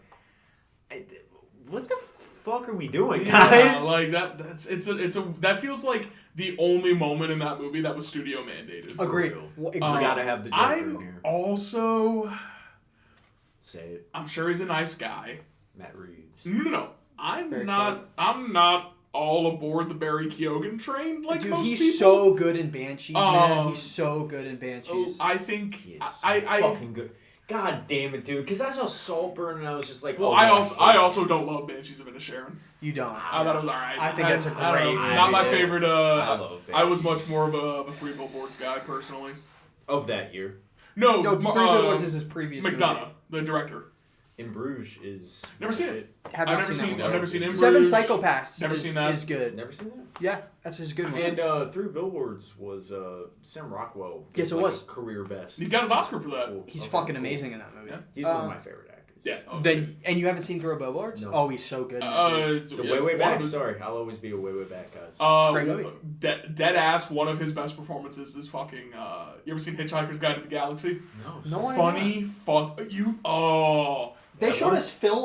what the fuck are we doing, guys? Like that feels like the only moment in that movie that was studio mandated. Agreed. We gotta have the Joker in here. Also. Say it. I'm sure he's a nice guy. Matt Reeves. No. I'm not all aboard the Barry Keoghan train. Like, dude, most he's people. so good in Banshees, man. He's so good in Banshees. I think He is so I fucking good. God damn it, dude. Because I saw Saltburn and I was just like, well, oh, I also don't love Banshees of Inisherin. You don't. I thought it was alright. I think that's a I don't great know, movie. not my favorite. I love I was much Banshees. more of a Three Billboards guy personally. Of that year. No, No, Three Billboards is his previous McDonough, movie. the director. In Bruges is... Never seen it. Have I've not never seen that seen. one. I've never seen In Seven Bruges. Psychopaths Never is, seen that. is good. Never seen that? Yeah, that's his good one. And Three Billboards was Sam Rockwell. Yes, it like was. a career best. He got his Oscar for that. Cool. He's Okay, fucking cool. amazing in that movie. Yeah. He's one of my favorite actors. Yeah. Then and you haven't seen Three Billboards? No. Oh, he's so good. in that movie. The Way Back. Sorry, I'll always be a way back, guys. Great movie. Dead ass. One of his best performances is fucking. You ever seen Hitchhiker's Guide to the Galaxy? No. No, I Funny fuck you. Oh. They That showed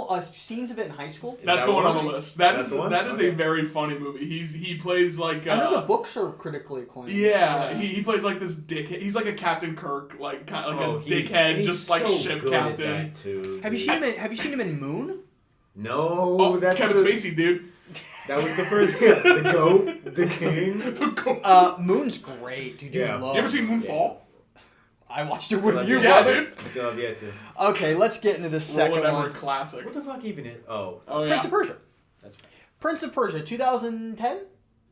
one? us scenes of it in high school. That's that going one? on the list. That That's is the one? that is Okay. a very funny movie. He plays like. I know the books are critically acclaimed. Yeah, he plays like this dickhead. He's like a Captain Kirk, like kind of like a dickhead, he's just like so ship good at captain. that, too. Have you seen him in Moon? No, Oh, that's Kevin the, Spacey, dude. That was the first. The goat, the king. Moon's great, dude. Yeah. Love You ever seen Moon. Moonfall? I watched it Still with have you, yet- Yeah, brother. dude. Still have yet to. Okay, let's get into this second Roland one. Emmerich classic. What the fuck even is? Oh, Oh yeah. Prince of Persia. that's fine. Prince of Persia, 2010?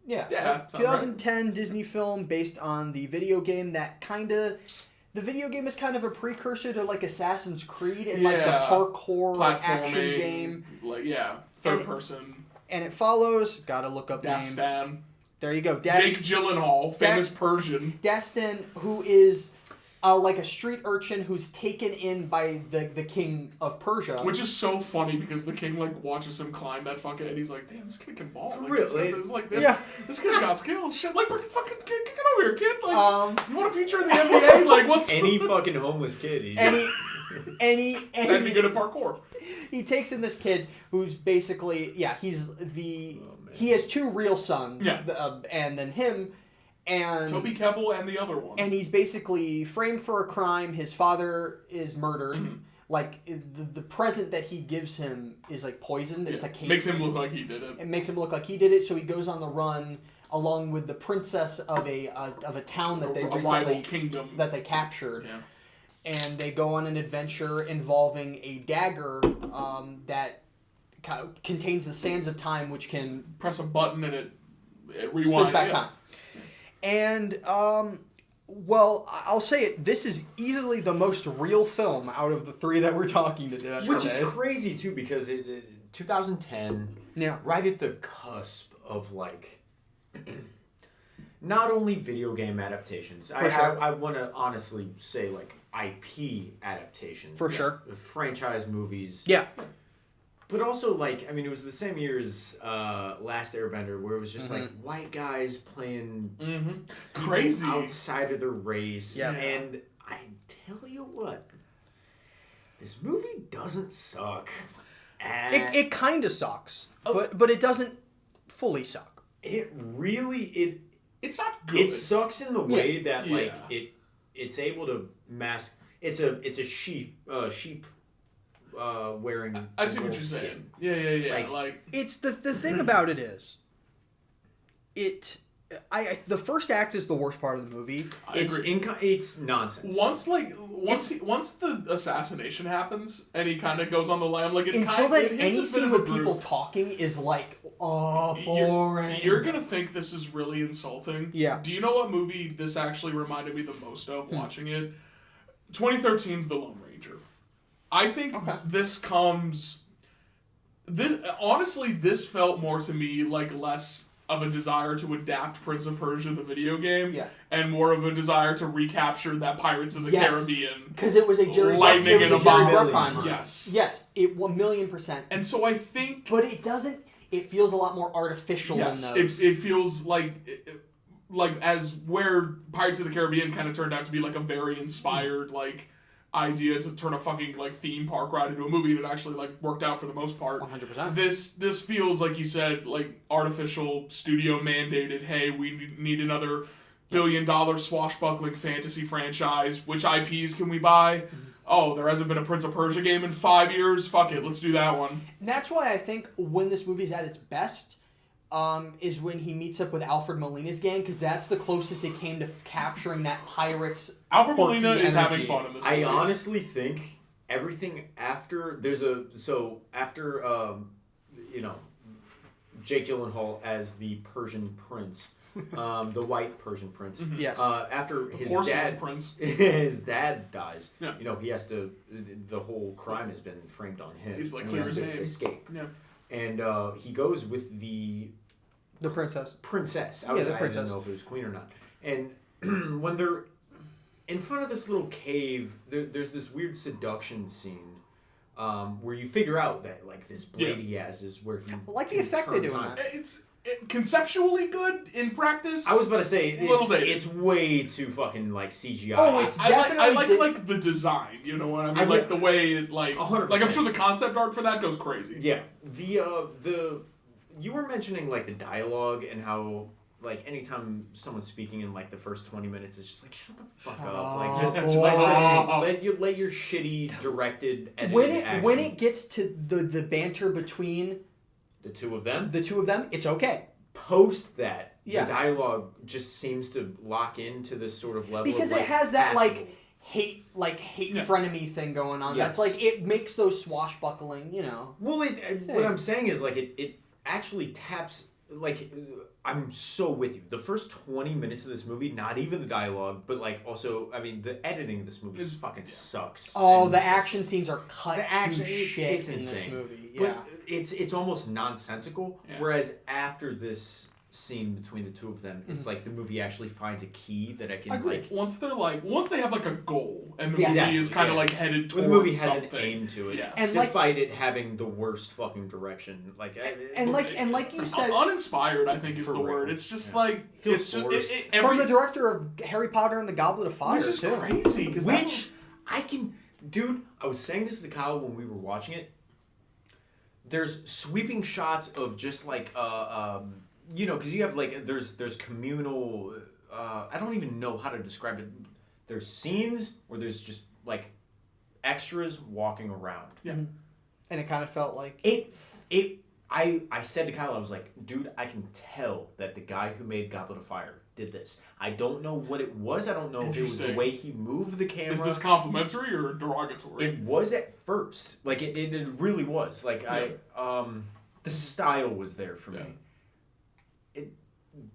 Yeah. Yeah, sounds 2010 Disney film based on the video game that the video game is kind of a precursor to like Assassin's Creed and like the Yeah. parkour action Platforming, game. like third And- person. And it follows, gotta look up name. Dastan. There you go. Jake Gyllenhaal, famous Persian. Dastan, who is like a street urchin who's taken in by the king of Persia. Which is so funny because the king like watches him climb that fucking and he's like, damn, this kid can ball. For Like, real, this, like- this kid's got skills. Shit, like fucking kick it over here, kid. Like, you want a future in the Um, NBA? Like, what's Any fucking homeless kid. He's that'd be good at parkour. he takes in this kid who's basically he's the he has two real sons and then him and Toby Kebbell and the other one. and he's basically framed for a crime. His father is murdered. Mm-hmm. Like the present that he gives him is like poisoned. It's a cake. Makes him look like he did it. It makes him look like he did it. So he goes on the run along with the princess of a town that they a rival recently kingdom. that they captured. Yeah. And they go on an adventure involving a dagger that contains the sands of time, which can Press a button and it rewinds. spins back time. And well, I'll say it. This is easily the most real film out of the three that we're talking today. which is crazy too because 2010. Yeah. Right at the cusp of like. Not only video game adaptations. For sure. I want to honestly say like IP adaptations. For sure. Franchise movies. Yeah. But also, like, I mean, it was the same year as Last Airbender, where it was just like white guys playing Crazy. outside of their race. Yeah. And I tell you what, this movie doesn't suck. It kind of sucks, but it doesn't fully suck. It really It's not good. it sucks in the way that like Yeah. it's able to mask. It's a sheep wearing. I see a what wolf you're skin. saying. Yeah. Like- Like It's the thing about it is, the first act is the worst part of the movie. I It's agree. it's nonsense. Once the assassination happens and he kind of goes on the lam, like it Until kind then, it hits any a bit scene of a with people groove. talking is like, boring. You're gonna think this is really insulting. Yeah. Do you know what movie this actually reminded me the most of watching it? 2013's The Lone Ranger. I think this felt more to me like less of a desire to adapt Prince of Persia, the video game, and more of a desire to recapture that Pirates of the Caribbean. Because it was a Jerry Lightning in a bottle. Bruckheimer. Yes. Yes, it 1,000,000%. And so I think... But it doesn't... It feels a lot more artificial than those. It feels like as where Pirates of the Caribbean kind of turned out to be like a very inspired like idea to turn a fucking like theme park ride into a movie that actually like worked out for the most part. 100%. This feels like you said like artificial studio mandated. Hey, we need another $1 billion swashbuckling fantasy franchise. Which IPs can we buy? Oh, there hasn't been a Prince of Persia game in 5 years. Fuck it, let's do that one. And that's why I think when this movie's at its best, is when he meets up with Alfred Molina's gang, because that's the closest it came to capturing that pirate's Alfred quirky Molina is energy. having fun in this I movie. honestly think everything after Jake Gyllenhaal as the Persian prince, the white Persian prince. Yes. After his Porcelain prince. his dad dies. Yeah. He has to. The whole crime has been framed on him. He's like, and clear he has his to name. escape. Yeah. And he goes with the princess. princess. The I princess. didn't know if it was queen or not. And when they're in front of this little cave, there's this weird seduction scene. Where you figure out that like this blade he has is where he I like the can effect they turn do in time. that. It's conceptually good in practice. I was about to say Dated. it's way too fucking like CGI. Oh, it's I definitely like the design. You know what I mean? I Like the way it 100%. like I'm sure the concept art for that goes crazy. Yeah. The you were mentioning like the dialogue and how like anytime someone's speaking in like the first 20 minutes, it's just like shut the fuck Shut up. up. Like just Oh. let your shitty directed edited When action. it gets to the banter between the two of them it's okay. post that Yeah. the dialogue just seems to lock into this sort of level Because of, it like, has that passable. hate Yeah. frenemy thing going on. Yes. That's like it makes those swashbuckling, Well, what I'm saying is like it actually taps like I'm so with you. The first 20 minutes of this movie, not even the dialogue, but like also, I mean, the editing of this movie just fucking sucks. Oh, And the action scenes are cut the action, to it's shit in insane. this movie. But Yeah. it's almost nonsensical. Yeah. Whereas after this scene between the two of them, it's like the movie actually finds a key that I can Agreed. like. Once they have like a goal and the Yes. movie Exactly, is kind of yeah. like headed Well, towards the movie has something. an aim to it, Yes. And like- despite it having the worst fucking direction. Like, And like you said, uninspired, I think is For the real. word. It's just Yeah. like Feels it's just, forced. from the director of Harry Potter and the Goblet of Fire which is too. crazy because Which I can, dude. I was saying this to Kyle when we were watching it. There's sweeping shots of just like because you have like there's communal. I don't even know how to describe it. There's scenes where there's just like extras walking around. Yeah. And it kind of felt like I said to Kyle, I was like, dude, I can tell that the guy who made Goblet of Fire did this. I don't know what it was. I don't know if it was the Interesting. way he moved the camera. is this complimentary or derogatory? It was at first. Like it really was. Like the style was there for me.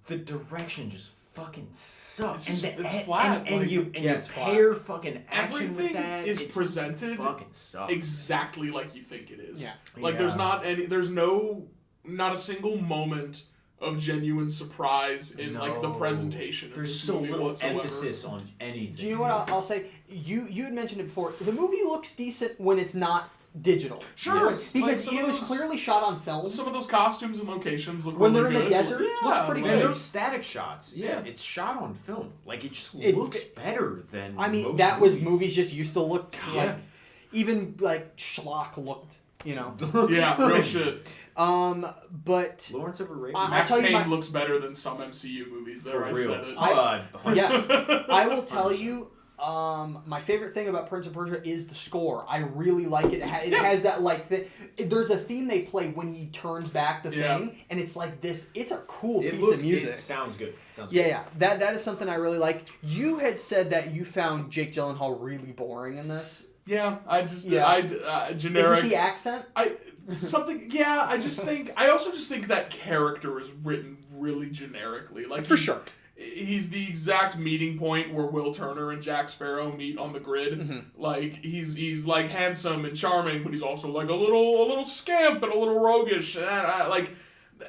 The direction just fucking sucks. It's just- and it's flat, And like- you it's flat. pair fucking action Everything with that. is it presented fucking sucks. exactly like you think it is. Yeah. Like there's not a single moment of genuine surprise in like the No. presentation. There's of this so movie little whatsoever. emphasis on anything. Do you know what I'll say? You had mentioned it before. The movie looks decent when it's not digital. Sure, Yes. Because like, it was clearly shot on film. some of those costumes and locations look When really they're in the good. desert, Yeah, looks pretty And good. those static shots, Yeah. it's shot on film. Like it just It- looks better than. I mean, most that was movies. movies just used to look Yeah. like, even like schlock looked, Yeah, real shit. But Lawrence of Arabia. I'll Max tell you Payne my- looks better than some MCU movies. There, For I real. said it. Yes, I will tell 100%. you. My favorite thing about Prince of Persia is the score. I really like it. It Yeah. has that like there's a theme they play when he turns back the Yeah. thing, and it's like this. It's a cool It piece looked, of music. It sounds good. Sounds Yeah, good. yeah. That is something I really like. You had said that you found Jake Gyllenhaal really boring in this. Yeah, I just Yeah. generic. Is it the accent? I just think I also just think that character is written really generically. Like For he's- sure. He's the exact meeting point where Will Turner and Jack Sparrow meet on the grid. Mm-hmm. Like he's like handsome and charming, but he's also like a little scamp and a little roguish. And like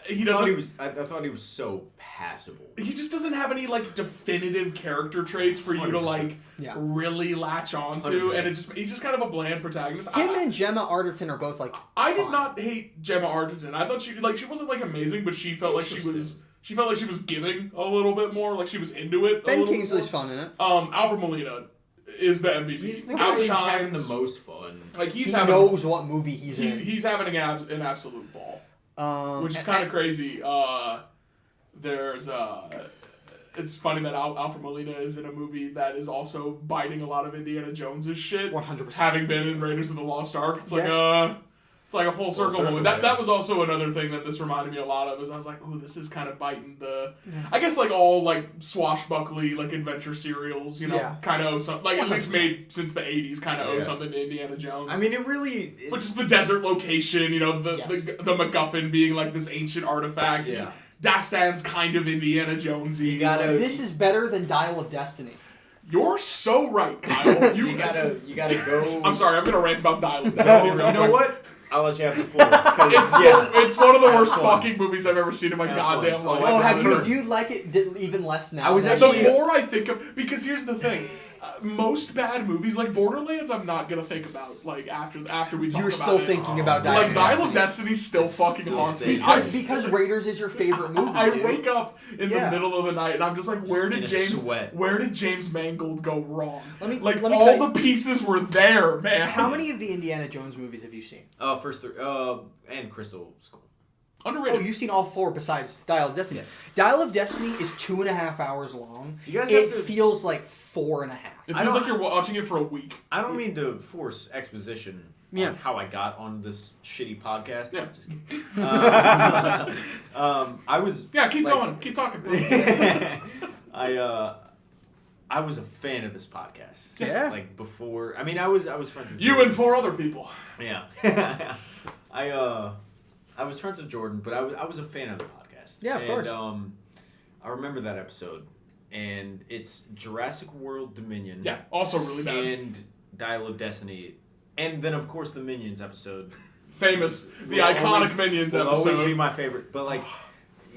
he doesn't. I thought he was so passable. He just doesn't have any like definitive character traits for you to 100%. like Yeah. really latch onto, 100%. and he's just kind of a bland protagonist. Him and Gemma Arterton are both like. I did fine. not hate Gemma Arterton. I thought she wasn't like amazing, but she felt like she was giving a little bit more, like she was into it. Ben a little Kingsley's bit more. fun in it. Alfred Molina is the MVP. He's the guy who's having the Outshines. most fun. Like He he's having knows what movie he's in. he's having an absolute ball, which is and- kind of crazy. There's it's funny that Alfred Molina is in a movie that is also biting a lot of Indiana Jones's shit. 100%. Having been in Raiders of the Lost Ark, it's like It's like a full circle circle, moment. yeah. That was also another thing that this reminded me a lot of. Is I was like, ooh, this is kind of biting the. I guess like all like swashbuckly like adventure serials, you know, Yeah. kind of owe something. Like at least 100%. made since the '80s, kind of owe Yeah. something to Indiana Jones. I mean, it really. which is the desert location, you know, the Yes. the MacGuffin being like this ancient artifact. Yeah. Dastan's kind of Indiana Jonesy. You gotta- This is better than Dial of Destiny. You're so right, Kyle. You gotta go. I'm sorry, I'm gonna rant about Dial of Destiny. No, real you know quick. what? I'll let you have the floor. 'cause, It's one of the worst Have fun. fucking movies I've ever seen in my Have goddamn fun. life. Oh, have you- do you like it even less now? I was than- actually- The more I think of, because here's the thing, most bad movies like Borderlands, I'm not gonna think about like after we talk You're about still it. thinking about Dial Like of Dial Destiny. of Destiny still It's fucking still haunts me. staying. Because Raiders is your favorite movie. I dude. wake up in the Yeah. middle of the night and I'm just like, where in did a James sweat. where did James Mangold go wrong? Let me Like tell all you- the pieces were there, man. How many of the Indiana Jones movies have you seen? First three. And Crystal Skull. Oh, Underrated. you've seen all four besides Dial of Destiny. Yes. Dial of Destiny is 2.5 hours long. You guys It have to- feels like 4.5. It I feels don't- like you're watching it for a week. I don't mean to force exposition Yeah. on how I got on this shitty podcast. Yeah. Just kidding. I was. Yeah, keep like- going. Keep talking. I was a fan of this podcast. Yeah. Like before, I mean, I was friends with You Jordan. and 4 other people. Yeah. I was friends with Jordan, but I was a fan of the podcast. Yeah, of course. I remember that episode, and it's Jurassic World Dominion. Yeah, also really bad. And Dial of Destiny, and then of course the Minions episode. Famous. The Will iconic always- Minions will episode. always be my favorite, but like.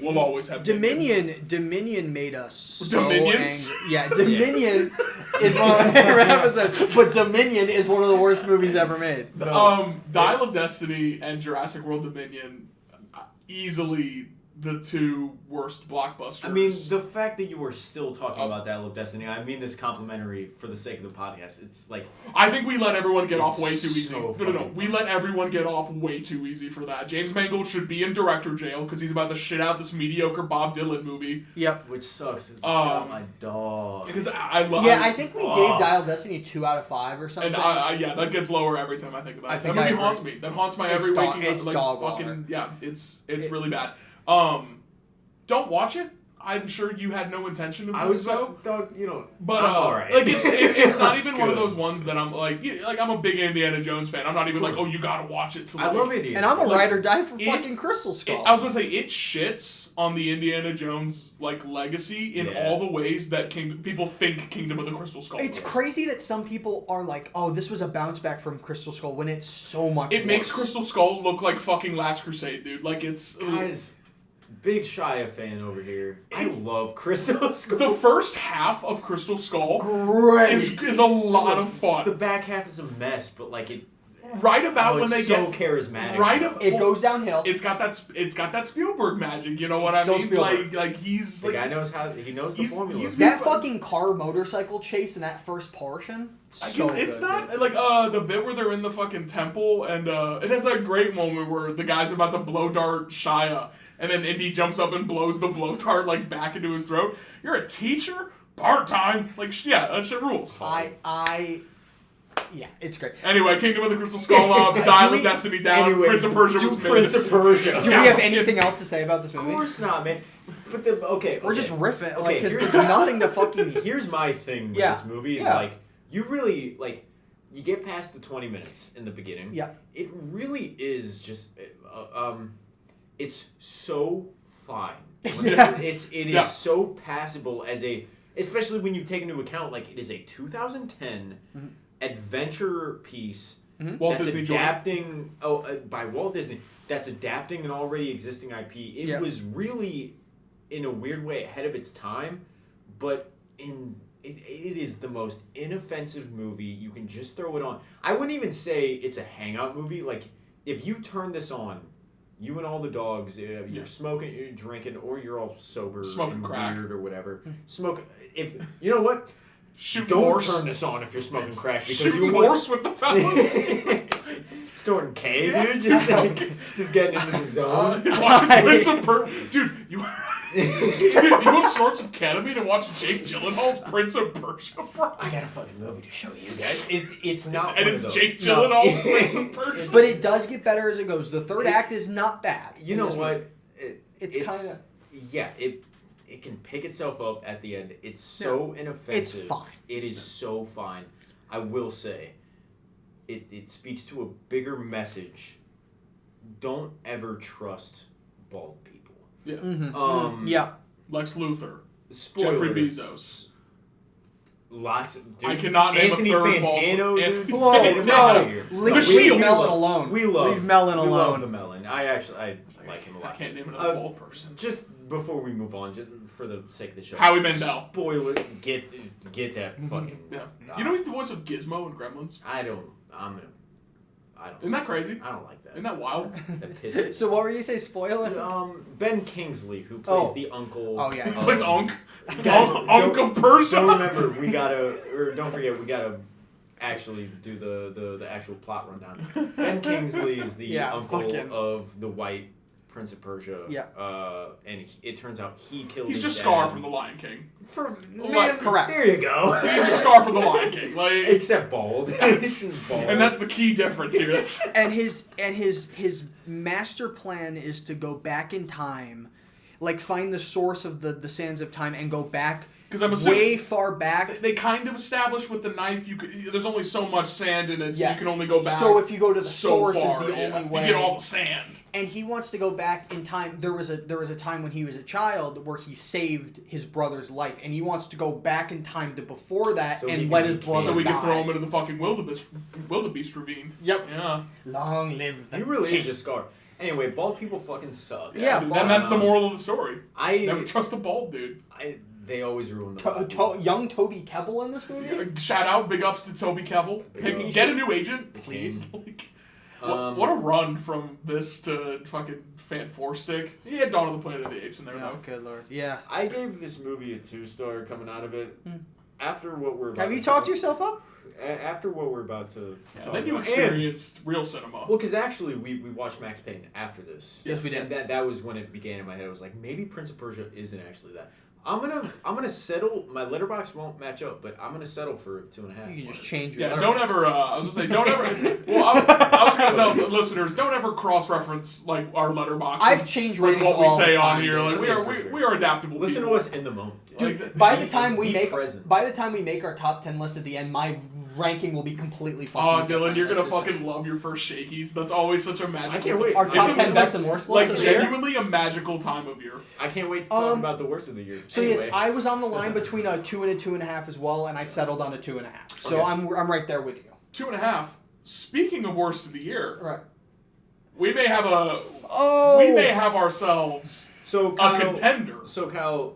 We'll always have Minions. Dominion made us so Dominions? angry. Yeah, Dominions is one of my favorite episodes, but Dominion is one of the worst movies ever made. Dial of Destiny and Jurassic World Dominion, easily the 2 worst blockbusters. I mean, the fact that you were still talking about Dial of Destiny, I mean this complimentary for the sake of the podcast. It's like... I think we let everyone get off It's way too easy. so No. fucking We let everyone get off way too easy for that. James Mangold should be in director jail because he's about to shit out this mediocre Bob Dylan movie. Yep. Which sucks. It's got my dog. Because I love. Yeah, I think we gave Dial of Destiny 2 out of 5 or something. And yeah, that gets lower every time I think about it. That movie haunts me. That haunts my every waking it's like dog fucking water. yeah. It's really bad. Don't watch it. I'm sure you had no intention of I doing was so. dog, you know, But I'm alright. like it's not even one of Good. those ones that I'm like I'm a big Indiana Jones fan. I'm not even like, course. oh, you gotta watch it. To I like, love Indiana. And I'm a Like, ride or die for it- fucking Crystal Skull. I was gonna say it shits on the Indiana Jones like legacy in Yeah. all the ways that people think Kingdom of the Crystal Skull. It's was. crazy that some people are like, oh, this was a bounce back from Crystal Skull when it's so much It makes worse. Crystal Skull look like fucking Last Crusade, dude. Like it's Guys, big Shia fan over here. It's- I love Crystal Skull. the first half of Crystal Skull Great. is a lot of fun. The back half is a mess, but like it. Right about when it's they so get charismatic. right though. up, It goes downhill. It's got that Spielberg magic. You know what It's I still mean? Spielberg. Like he's The like guy knows he knows the he's- formula. he's- That fucking car motorcycle chase in that first portion. I So guess it's good, not dude. like the bit where they're in the fucking temple and it has that great moment where the guy's about to blow dart Shia and then Indy jumps up and blows the blow dart like back into his throat. You're a teacher? Part-time? Like yeah, that shit rules. Yeah, it's great. Anyway, Kingdom of the Crystal Skull up, Dial we- of Destiny down, Anyway, Prince of Persia do was Prince mid. of Persia. Do Yeah. we have anything else to say about this Of movie? course not, man. But We're just riffing, like, because here's- there's nothing to fucking. Here's my thing with Yeah. this movie is Yeah. like you really like you get past the 20 minutes in the beginning. Yeah. It really is just it's so fine. Yeah. It is Yeah. so passable as especially when you take into account like it is a 2010 adventure piece Walt that's Disney Joint. adapting by Walt Disney that's adapting an already existing IP. It Yeah. was really in a weird way ahead of its time, but it is the most inoffensive movie. You can just throw it on. I wouldn't even say it's a hangout movie. Like if you turn this on, you and all the dogs, you're smoking, you're drinking, or you're all sober Smoking and crack. weird or whatever. Smoke. If you know what, Shoot don't horse. turn this on if you're smoking crack because Shooting you want horse with the fellas. Snorting K, Yeah. dude. Just getting into the zone. Watching Prince of Persia. Dude, Dude, you want to snort some ketamine and watch Jake Gyllenhaal's Prince of Persia, bro? I got a fucking movie to show you guys. It's not And one it's of those. Jake Gyllenhaal's Prince of Persia. But it does get better as it goes. The third act is not bad. You know what? It's kind of... Yeah, it can pick itself up at the end. It's so inoffensive. It's fine. It is so fine. I will say, it speaks to a bigger message. Don't ever trust bald people. Yeah. Mm-hmm. Yeah. Lex Luthor. Spoiler. Jeffrey Bezos. Lots of... Dude, I cannot name Anthony a third Fantano, Anthony dude. Whoa, Get him out of here. Leave The Shield. Melon alone. We love Leave Melon we alone. love the Melon. I like him a lot. I can't name another bald person. Just before we move on, just for the sake of the show. Howie Mandel. Spoiler. Get that fucking... Yeah. You know he's the voice of Gizmo in Gremlins? I don't... Isn't that crazy? I don't like that. Isn't that wild? That pisses. So what were you say? Spoiler? Ben Kingsley, who plays the uncle. Oh, yeah. He plays Unk. Guys, Unk of Persia. Don't remember, don't forget, we gotta actually do the actual plot rundown. Ben Kingsley is the uncle of the white Prince of Persia. Yeah. And it turns out he killed He's his just dad. Scar from The Lion King. Correct. There you go. He's just Scar from The Lion King. Like, Except bald. He's just bald. and that's the key difference here. That's And his master plan is to go back in time, like find the source of the sands of time and go back because I'm assuming way far back. they kind of established with the knife there's only so much sand in it, so Yes. you can only go back. So if you go to the so source far, is the only way. You get all the sand. And he wants to go back in time. There was a time when he was a child where he saved his brother's life, and he wants to go back in time to before that So he and can let be his brother So we die. can throw him into the fucking wildebeest ravine. Yep. Yeah. Long live the He really king. is just Scar. Anyway, bald people fucking suck. Yeah, Dude, bald- and that's the moral of the story. I Never trust a bald dude. They always ruin the Young Toby Kebbell in this movie? Shout out, big ups to Toby Kebbell. Hey, get a new agent, please. Like, what a run from this to fucking Fan 4 Stick. He had Dawn of the Planet of the Apes in there, Oh, though. good lord. Yeah. I gave this movie a 2-star coming out of it. After what we're about Have you to talked talk- yourself up? After what we're about to talk Then you about. experienced real cinema. Well, because actually we watched Max Payne after this. Yes, we did. And that was when it began in my head. I was like, maybe Prince of Persia isn't actually that. I'm gonna settle. My letterbox won't match up, but I'm gonna settle for 2.5. You can just change your Yeah, letter. don't ever. I was gonna say, don't ever. Well, I was gonna tell the listeners, don't ever cross-reference like our letterbox. I've changed like ratings what we all say the on time, here. dude. Like we Yeah, are, for sure. we are adaptable. Listen people. to us in the moment. Dude, Like, by the time we be make present. our top 10 list at the end, my ranking will be completely fucking Oh, Dylan, different. you're gonna That's just- fucking love your first shakies. That's always such a magical. I can't wait. Our top It's 10 a- best and worst like list of the year? genuinely a magical time of year. I can't wait to talk about the worst of the year. So anyway. yes, I was on the line between a 2 and a 2.5 as well, and I settled on a 2.5. So Okay. I'm right there with you. 2.5. Speaking of worst of the year, Right. we may have ourselves So a Kyle, contender. So Kyle,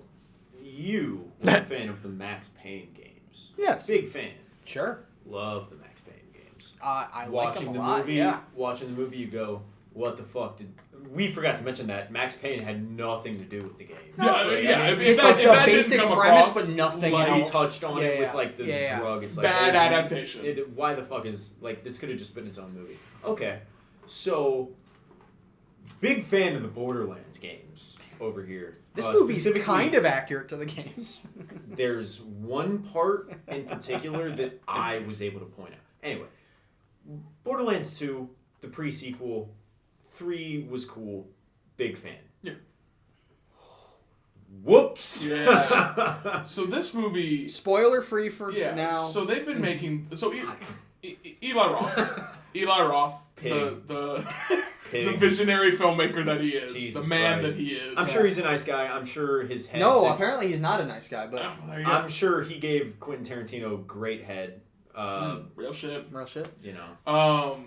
you were a fan of the Max Payne games. Yes. Big fan. Sure. Love the Max Payne games. I like Watching them a the lot. movie, Yeah. watching the movie, you go, what the fuck did? We forgot to mention that Max Payne had nothing to do with the game. It's if like that a didn't basic come premise, across, but nothing like, He else. touched on it Yeah, with like the yeah. drug. It's like Bad oh, adaptation. Why the fuck is like this could have just been its own movie? Okay, so big fan of the Borderlands games over here. This movie's Specifically, kind of accurate to the games. There's one part in particular that I was able to point out. Anyway, Borderlands 2, the pre-sequel, 3 was cool. Big fan. Yeah. Whoops. Yeah. So this movie. Spoiler free for Yeah. now. So they've been making. So Eli Roth, Pig. the Pig. visionary filmmaker that he is, Jesus the man Christ. that he is. I'm sure he's a nice guy. I'm sure his head. No, apparently he's not a nice guy, but Oh, there you go. I'm sure he gave Quentin Tarantino great head. Real shit. real shit. You know.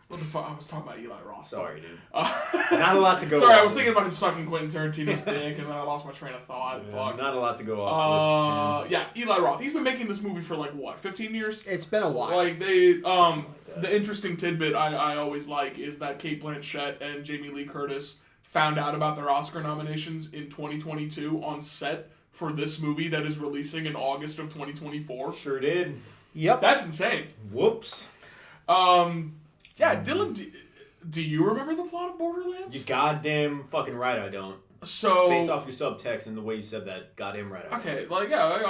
What the fuck? I was talking about Eli Roth. Sorry, dude. Not a lot to go Sorry, off I was of. thinking about him sucking Quentin Tarantino's dick, and then I lost my train of thought. Yeah, Fuck. not a lot to go off Yeah, Eli Roth. He's been making this movie for like what, 15 years? It's been a while. Like they, Something like that. the interesting tidbit I always like is that Cate Blanchett and Jamie Lee Curtis found out about their Oscar nominations in 2022 on set for this movie that is releasing in August of 2024. with. Sure did. Yep. That's insane. Whoops. Yeah, Dylan, do you remember the plot of Borderlands? You goddamn fucking right I don't. So based off your subtext and the way you said that, got him right. Okay, like yeah,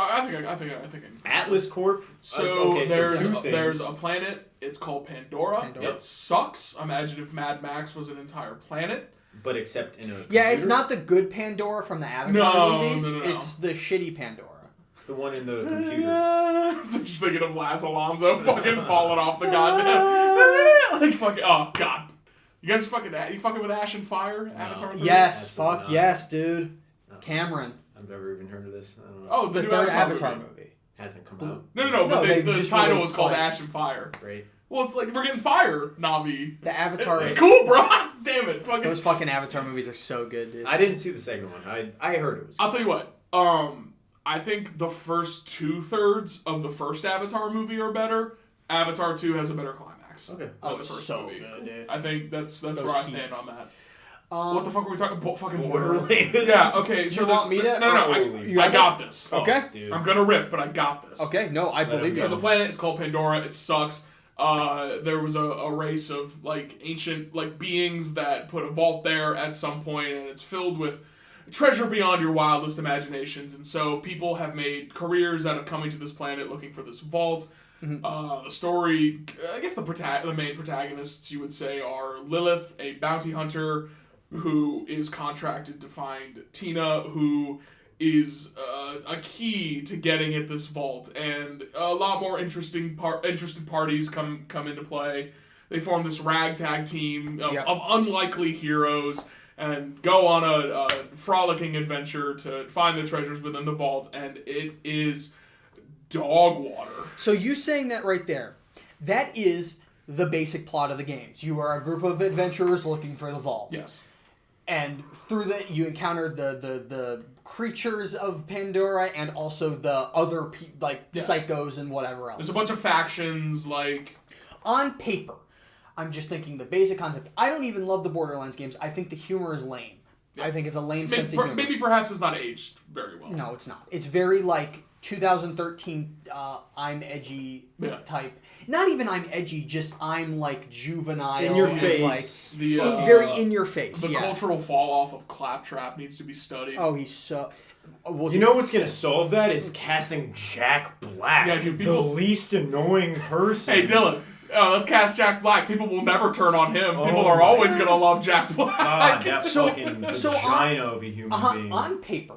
I think Atlas Corp. So okay, there's a planet. It's called Pandora. Pandora. It sucks. Imagine if Mad Max was an entire planet. But except in a Yeah, it's computer? not the good Pandora from the Avatar movies. No. It's the shitty Pandora. The one in the computer. Just thinking of Laz Alonso fucking falling off the goddamn like fucking oh god. You guys fucking with Ash and Fire? No. Avatar 3? Yes, Absolutely fuck not. yes, dude. Cameron. I've never even heard of this. I don't know. Oh, The new third Avatar Avatar movie. movie. Hasn't come out. No, but they the just title released is called like- Ash and Fire. Great. Well, it's like we're getting fire, Navi. The Avatar. It's cool, bro. Damn it. Those fucking Avatar movies are so good, dude. I didn't see the second one. I heard it was. I'll tell you what. I think the first 2/3 of the first Avatar movie are better. Avatar 2 has a better climax. Okay. Than the first movie. good, dude. I think that's where I stand on that. What the fuck were we talking about? Fucking Borderlands. Yeah, okay. Do you want me to? No, You I got got this. Okay. Dude. I'm gonna riff, but I got this. Okay, no, I believe There's a you. planet. It's called Pandora. It sucks. There was a race of like ancient like beings that put a vault there at some point, and it's filled with treasure beyond your wildest imaginations. And so people have made careers out of coming to this planet looking for this vault. The story, I guess the main protagonists you would say are Lilith, a bounty hunter who is contracted to find Tina, who is a key to getting at this vault, and a lot more interested parties come into play. They form this ragtag team of unlikely heroes and go on a frolicking adventure to find the treasures within the vault, and it is dog water. So you saying that right there, that is the basic plot of the games. You are a group of adventurers looking for the vault. Yes. And through that, you encounter the creatures of Pandora and also the other psychos and whatever else. There's a bunch of factions, like... On paper, I'm just thinking the basic concept. I don't even love the Borderlands games. I think the humor is lame. I think it's a lame sense of humor. Maybe perhaps it's not aged very well. No, it's not. It's very like 2013 I'm edgy type. Not even I'm edgy, just I'm like juvenile. In your and, face. Like, very in your face. The cultural fall off of Claptrap needs to be studied. Oh, he's so... Well, You know what's gonna solve that is casting Jack Black, Yeah, dude, the people- least annoying person. Hey, Dylan, let's cast Jack Black. People will never turn on him. Oh People are my always going to love Jack Black. God, that fucking so vagina of a human being. on paper,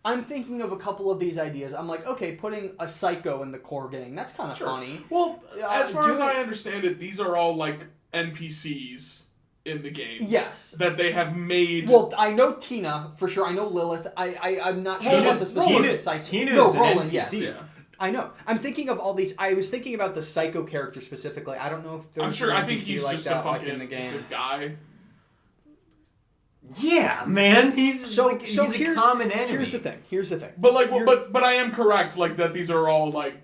I'm thinking of a couple of these ideas. I'm like, okay, putting a psycho in the core gang, that's kind of funny. Well, as far as doing- I understand it, these are all, like, NPCs in the game. Yes. That they have made... Well, I know Tina, for sure. I know Lilith. I'm not sure about the specific psycho. Tina's an Roland, NPC. yes. Yeah. I know. I'm thinking of all these. I was thinking about the psycho character specifically. I don't know if there's I'm sure. an I think NPC he's like just that, a fucking in the game. just a guy. Yeah, man, he's he's a common enemy. Here's the thing. But like, but I am correct. Like that, these are all like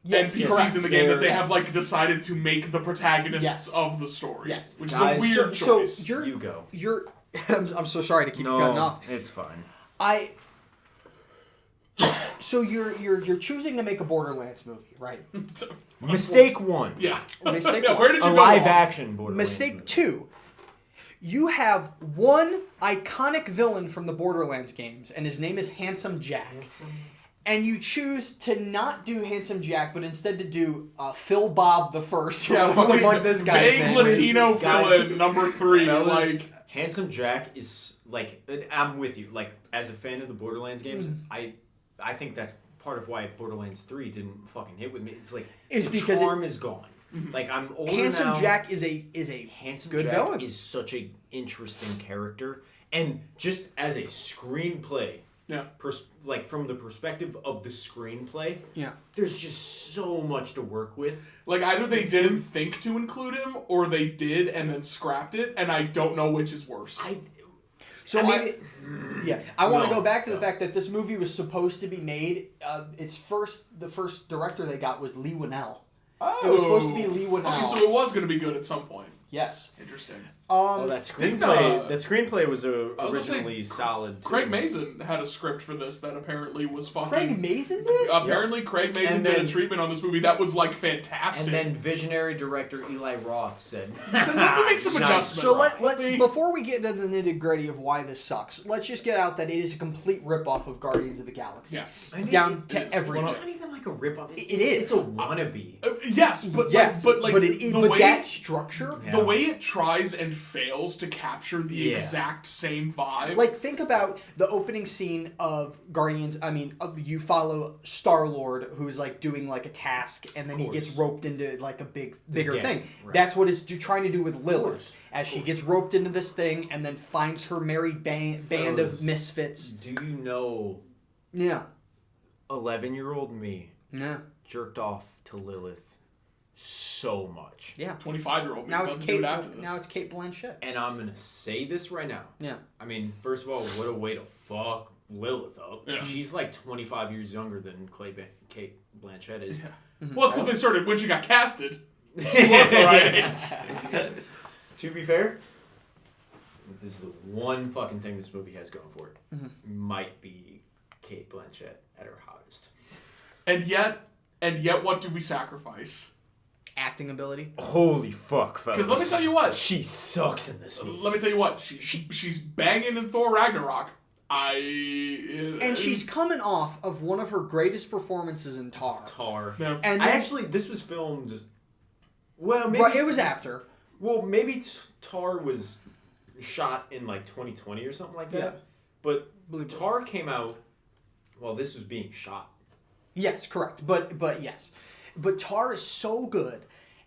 Yes, NPCs correct. in the game that they Yes. have like decided to make the protagonists Yes. of the story. Yes. Which Guys, is a weird So choice. You go. You're. I'm so sorry to keep you cutting off. it's fine. So you're choosing to make a Borderlands movie, right? Mistake one. Yeah. Mistake Yeah, one. where did you A go live wrong? action Borderlands. Mistake movie. 2. You have one iconic villain from the Borderlands games, and his name is Handsome Jack. And you choose to not do Handsome Jack, but instead to do Phil Bob the First. Yeah, Whatever fucking this guy's vague name Latino is. Guys, villain number 3. Fellas, Like, Handsome Jack is like I'm with you. Like as a fan of the Borderlands games, I think that's part of why Borderlands 3 didn't fucking hit with me. It's like It's the because charm is gone. Like I'm older Handsome now. Jack is a Handsome good Jack villain. is such a interesting character, and just as a screenplay, yeah. like from the perspective of the screenplay, Yeah. there's just so much to work with. Like either they didn't think to include him, or they did and then scrapped it, and I don't know which is worse. I want to No, go back to the no. fact that this movie was supposed to be made. The first director they got was Lee Winnell. Oh. It was supposed to be Lee Winnell. Okay, so it was going to be good at some point. Yes. Interesting. That screenplay. The screenplay was say, originally solid. Too. Craig Mazin had a script for this that apparently was fucking. Craig Mazin did? Apparently, Craig Mazin did a treatment on this movie that was like fantastic. And then visionary director Eli Roth said, "Let me make some adjustments." So before we get into the nitty gritty of why this sucks, let's just get out that it is a complete ripoff of Guardians of the Galaxy. Yes, down to everything. It's not even like a ripoff. It is. It's a wannabe. Yes, but that structure, the way it tries and fails to capture the exact same vibe. Like, think about the opening scene of Guardians. I mean, you follow Star-Lord, who's like doing like a task, and then he gets roped into like a bigger thing. Right. That's what it's trying to do with Lilith, as she gets roped into this thing, and then finds her merry band of misfits. Do you know? Yeah. 11-year-old me. Yeah. Jerked off to Lilith so much. Yeah. 25-year-old. Now it's Kate Blanchett. And I'm gonna say this right now. Yeah. I mean, first of all, what a way to fuck Lilith up. Yeah. She's like 25 years younger than Kate Blanchett is. Yeah. Mm-hmm. Well, it's because they started when she got casted. She was the right age. To be fair, this is the one fucking thing this movie has going for it. Mm-hmm. Might be Kate Blanchett at her hottest. And yet, what do we sacrifice? Acting ability. Holy fuck, fellas. Because let me tell you what. She sucks in this movie. Let me tell you what. She's banging in Thor Ragnarok. And she's coming off of one of her greatest performances in Tar. Yeah. And this was filmed... Well, maybe... Right, it was after. Well, maybe Tar was shot in like 2020 or something like that. Yeah. But Tar came out while this was being shot. Yes, correct. But yes. But Tar is so good,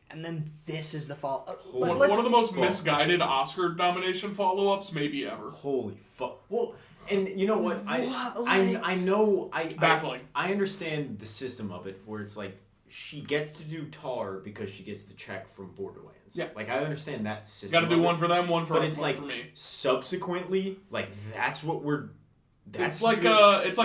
and then this is the fall. One of the most misguided Oscar nomination follow-ups maybe ever. Holy fuck! Well, and you know what? I know baffling. I understand the system of it, where it's like she gets to do Tar because she gets the check from Borderlands. Yeah, like I understand that system. Got to do one for them, one for. But it's one like for me. Subsequently, like that's what we're. It's like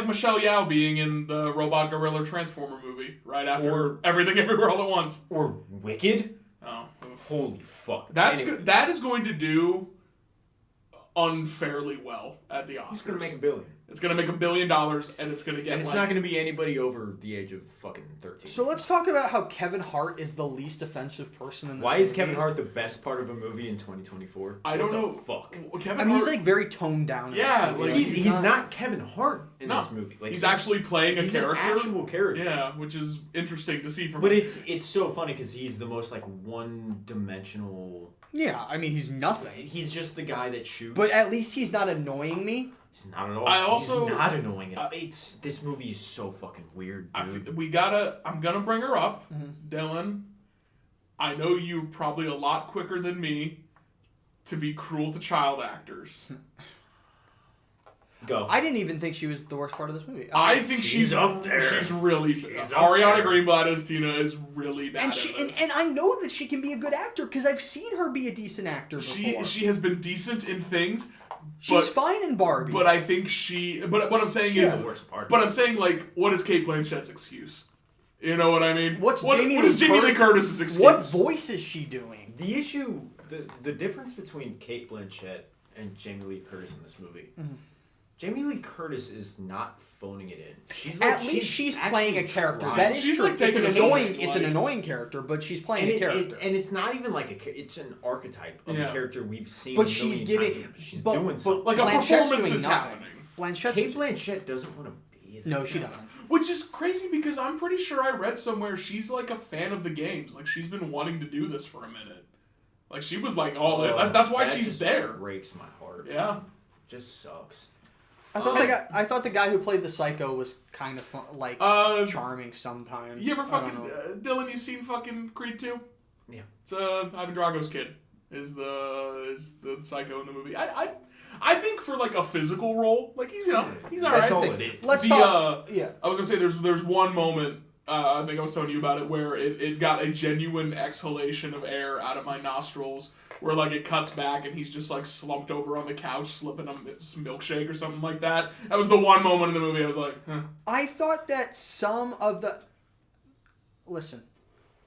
Michelle Yeoh being in the Robot Gorilla Transformer movie right after Everything Everywhere All at Once. Or Wicked. Oh, holy fuck! That is going to do unfairly well at the Oscars. It's gonna make $1 billion. It's gonna make $1 billion, and it's gonna get. And it's not gonna be anybody over the age of fucking 13. So let's talk about how Kevin Hart is the least offensive person in this movie. Why is Kevin Hart the best part of a movie in 2024? I don't know. Fuck. He's like very toned down. Yeah, like he's not Kevin Hart in this movie. Like he's actually playing a character. An actual character. Yeah, which is interesting to see from. But it's so funny because he's the most like one-dimensional. Yeah, I mean he's nothing. He's just the guy that shoots. But at least he's not annoying me. He's not at all. He's not annoying at all. This movie is so fucking weird, dude. I'm gonna bring her up, Dylan. I know you're probably a lot quicker than me to be cruel to child actors. Go. I didn't even think she was the worst part of this movie. I think she's up there. She's really. Ariana Greenblatt as Tina is really bad. And I know that she can be a good actor because I've seen her be a decent actor before. She has been decent in things. She's fine in Barbie. But I think But what I'm saying is the worst part. But I'm saying like, what is Kate Blanchett's excuse? You know what I mean? What is Jamie Lee Curtis's excuse? What voice is she doing? The issue, the difference between Kate Blanchett and Jamie Lee Curtis in this movie. Mm-hmm. Jamie Lee Curtis is not phoning it in. She's playing a character. Trying. That is she's true. Like it's an annoying character, but she's playing a character. And it's not even like it's an archetype of a character we've seen. But she's giving. She's doing something. Like a performance is happening. Kate Blanchett doesn't want to be there. No, she doesn't. Which is crazy because I'm pretty sure I read somewhere she's like a fan of the games. Like she's been wanting to do this for a minute. Like she was like all in. That's why she's there. Breaks my heart. Yeah. Just sucks. I thought the guy who played the Psycho was kind of fun, like charming sometimes. You ever fucking Dylan? You seen fucking Creed 2? Yeah. It's Ivan Drago's kid is the Psycho in the movie. I think for like a physical role, like he's all right. Let's talk. I was gonna say there's one moment. I think I was telling you about it where it got a genuine exhalation of air out of my nostrils. Where like it cuts back and he's just like slumped over on the couch, slipping a milkshake or something like that. That was the one moment in the movie I was like, huh. I thought that some of the... Listen,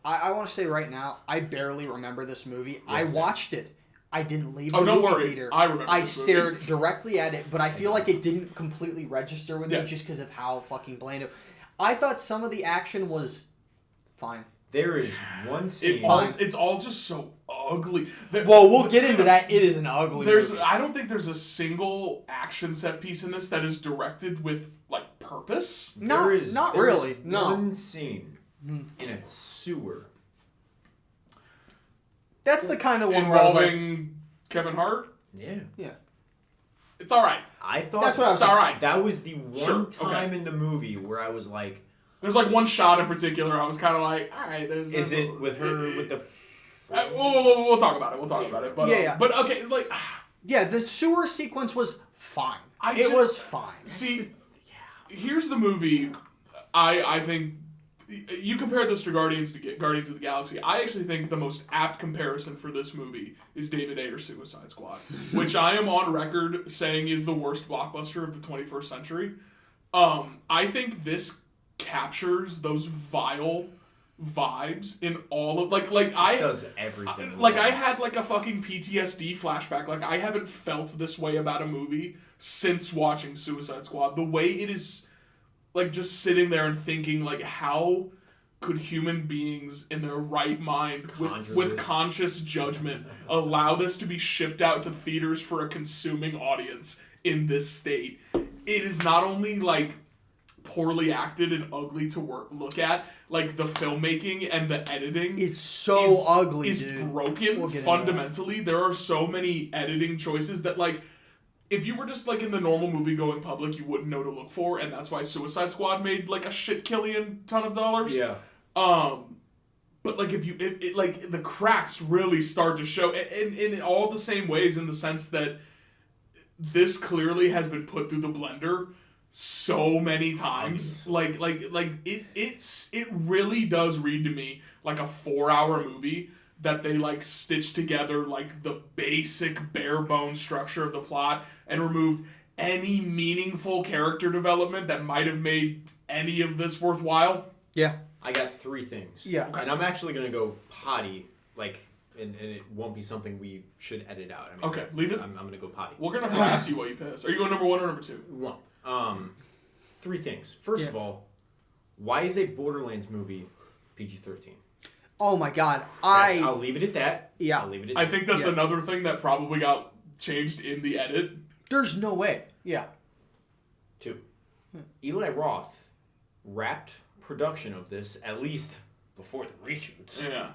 I want to say right now, I barely remember this movie. Yes, I watched it. I didn't leave Oh, the don't movie worry. theater. I remember I this stared movie. directly at it, but I feel like it didn't completely register with me just because of how fucking bland it. I thought some of the action was fine. There is one scene. It's all just so ugly. Well, we'll get into that. It is an ugly movie. I don't think there's a single action set piece in this that is directed with like purpose. Not really. No. One scene in a sewer. That's the kind of one where I was like, Involving Kevin Hart. Yeah. It's all right. I thought That's what I was It's all right. that was the one Sure, time in the movie where I was like, There's like one shot in particular I was kind of like, all right. is it with her with the? We'll talk about it. We'll talk about it. But Yeah. But okay, like yeah, the sewer sequence was fine. I It just- was fine. see, here's the movie. I think you compared this to Guardians of the Galaxy. I actually think the most apt comparison for this movie is David Ayer's Suicide Squad, which I am on record saying is the worst blockbuster of the 21st century. I think this captures those vile vibes in all of Does everything. I had like a fucking PTSD flashback. Like I haven't felt this way about a movie since watching Suicide Squad. The way it is, like, just sitting there and thinking, like, how could human beings in their right mind with conscious judgment allow this to be shipped out to theaters for a consuming audience in this state? It is not only like poorly acted and ugly to look at, like the filmmaking and the editing. It's so ugly, is dude. broken We'll get into fundamentally. There are so many editing choices that, like, if you were just like in the normal movie going public, you wouldn't know to look for, and that's why Suicide Squad made like a shit killion ton of dollars. Yeah. But like if you like the cracks really start to show in all the same ways, in the sense that this clearly has been put through the blender so many times. It really does read to me like a 4-hour movie that they like stitched together like the basic bare bones structure of the plot and removed any meaningful character development that might have made any of this worthwhile. Yeah. I got 3 things. Yeah. Okay. And I'm actually gonna go potty, like, and it won't be something we should edit out. I mean, Okay, leave it. I'm gonna go potty. We're gonna harass you while you piss. Are you going number 1 or number 2? 1. 3 things. First of all, why is a Borderlands movie PG-13? Oh my god. I'll leave it at that. Yeah. I'll leave it at I that. think that's another thing that probably got changed in the edit. There's no way. Yeah. 2. Eli Roth wrapped production of this, at least before the reshoots, Yeah.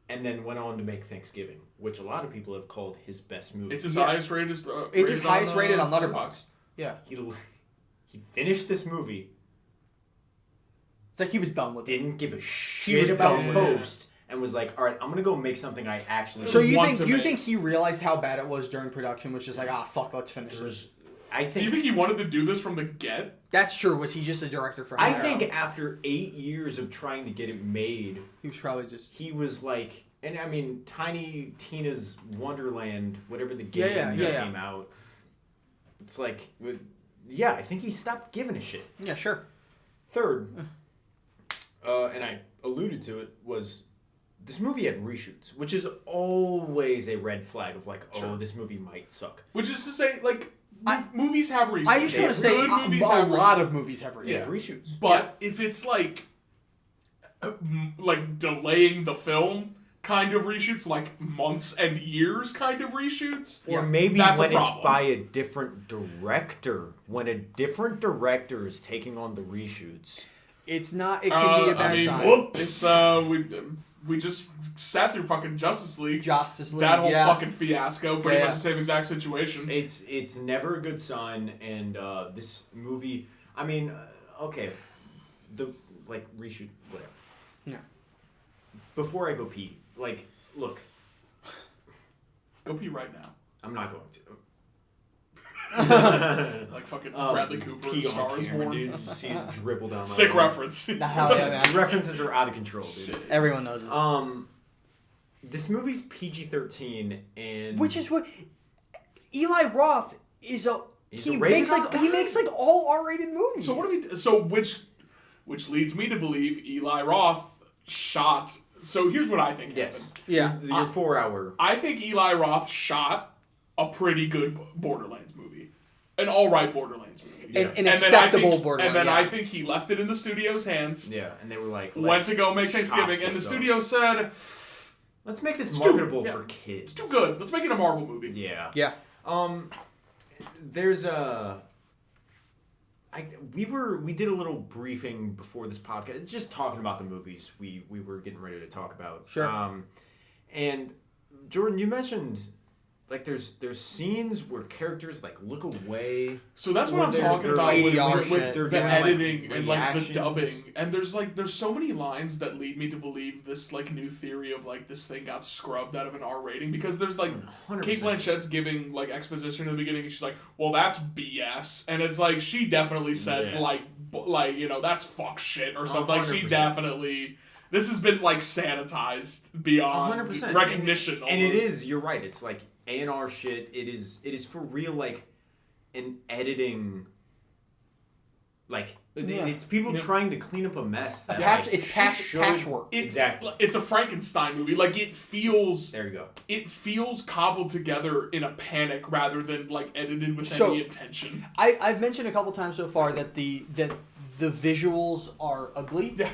and then went on to make Thanksgiving, which a lot of people have called his best movie. It's his highest rated. It's his highest rated on Letterboxd. Yeah. He finished this movie, It's like he was done with it. didn't give a was shit about done with it. post, and was like, all right, I'm gonna go make something I actually So you want think to make. he realized how bad it was during production, was just like, fuck, let's finish this. I Do you think he wanted to do this from the get? That's true. Was he just a director for I hire? think after 8 years of trying to get it made, He was probably just... he was like, and I mean, Tiny Tina's Wonderland, whatever the game Yeah. came out, it's like, I think he stopped giving a shit. Yeah, sure. Third, and I alluded to it, was this movie had reshoots, which is always a red flag of like, Sure. this movie might suck. Which is to say, like, movies have reshoots. I just want to say Good movies a have lot of movies have They reshoots. have reshoots. But if it's like delaying the film kind of reshoots, like months and years kind of reshoots, Or maybe that's a when it's problem. by a different director. When a different director is taking on the reshoots. It's not... It can be a bad sign. It's, we just sat through fucking Justice League. Justice League, That whole yeah. fucking fiasco. Pretty Yeah. much the same exact situation. It's never a good sign, and this movie, I mean, okay, the, like, reshoot, whatever. Yeah. Before I go pee, like, look, Go pee right now. I'm not going to. Like fucking Bradley Cooper in Pee Star on Wars camera, Born. dude. You see it dribble down my Sick leg. reference. The hell yeah, man. References are out of control, dude. Everyone knows this. This movie's PG-13, and Which is what... Eli Roth is a... He's he a rated makes R like he guy. makes like all R-rated movies. So what do we? So which leads me to believe Eli Roth shot. So here's what I think Yes. happened. Yeah. Your 4 hour. I think Eli Roth shot a pretty good Borderlands movie. An alright Borderlands movie. Yeah. An acceptable Borderlands. And then yeah. I think he left it in the studio's hands. Yeah, and they were like, Went to go make Thanksgiving, and the studio said, let's make this marketable for kids. it's too good. Let's make it a Marvel movie. Yeah. Yeah. There's a. We did a little briefing before this podcast, just talking about the movies we were getting ready to talk about. Sure. And Jordan, you mentioned like there's scenes where characters like look away. So that's what I'm They're- talking they're about like- with they're the doing, editing and like the reactions. dubbing. And there's so many lines that lead me to believe this like new theory of like this thing got scrubbed out of an R rating because there's like 100%. Kate Blanchett's giving like exposition in the beginning and she's like, well that's BS, and it's like she definitely said Yeah. like you know that's fuck shit or something. Like she 100%. definitely. This has been like sanitized beyond 100%. recognition. And it is. You're right. It's like A&R shit. It is for real. Like an editing. Like it's people trying to clean up a mess. That Patchwork. Exactly. It's a Frankenstein movie. Like it feels. There you go. It feels cobbled together in a panic rather than like edited with So- any intention. I've mentioned a couple times so far that the visuals are ugly. Yeah.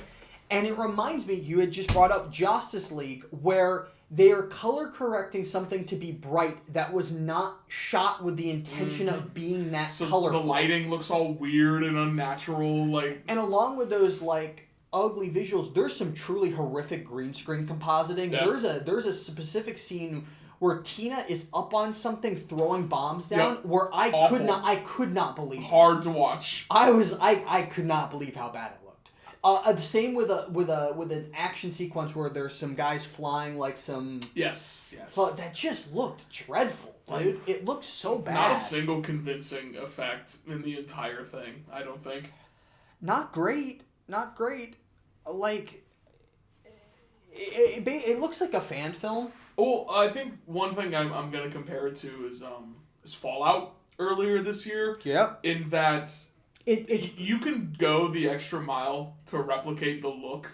And it reminds me, you had just brought up Justice League, where they are color correcting something to be bright that was not shot with the intention of being that So colorful. the lighting looks all weird and unnatural. Like And along with those like ugly visuals, there's some truly horrific green screen compositing. Yeah. There's a specific scene where Tina is up on something throwing bombs down, Yep. where I Awful. could not believe it. hard to watch. I could not believe how bad it looked. The same with an action sequence where there's some guys flying like some. Yes. But that just looked dreadful, dude. It looked so bad. Not a single convincing effect in the entire thing. I don't think. Not great. Not great. Like. It looks like a fan film. Oh, I think one thing I'm gonna compare it to is Fallout earlier this year. Yep. In that. It's You can go the extra mile to replicate the look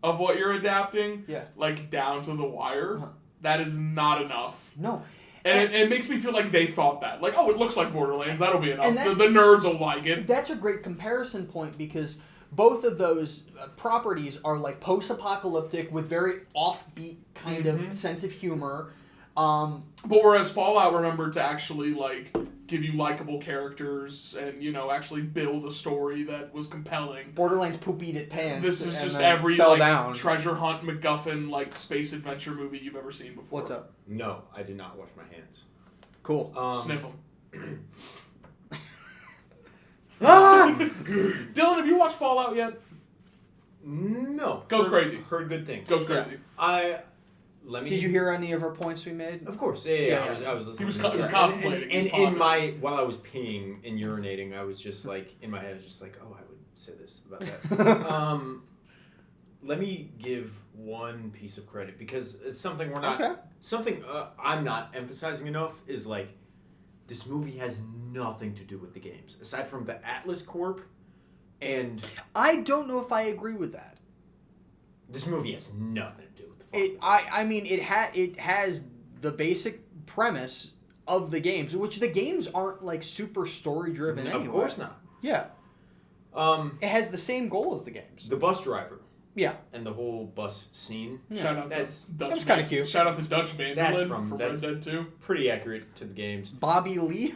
of what you're adapting, Yeah. like down to the wire. That is not enough. no. And it makes me feel like they thought that. Like, oh, it looks like Borderlands, that'll be enough. And The nerds will like it. That's a great comparison point because both of those properties are like post-apocalyptic with very offbeat kind of sense of humor. But whereas Fallout remembered to actually, like, give you likable characters and, you know, actually build a story that was compelling. Borderlands poop-eat it pants. This is and just then every, fell like, down. treasure hunt, MacGuffin, like, space adventure movie you've ever seen before. What's up? No, I did not wash my hands. Cool. Sniff them. Ah! Dylan, have you watched Fallout yet? No. Goes crazy. Heard good things. Goes crazy. Did you hear any of our points we made? Of course, yeah. I was listening. He was to it. contemplating. And He was in my while I was peeing and urinating, I was just like in my head, I was just like, oh, I would say this about that. Let me give one piece of credit because it's something we're not. Something I'm not emphasizing enough is like this movie has nothing to do with the games aside from the Atlas Corp, and I don't know if I agree with that. this movie has nothing to do with the. Fucking I mean, it has the basic premise of the games, which the games aren't like super story driven. Of course not. Yeah. It has the same goal as the games. The bus driver. Yeah. And the whole bus scene. Shout out That's to Dutch. That's kinda cute. Shout out to Dutch Vanderlyn from Red Dead 2. pretty accurate to the games. Bobby Lee.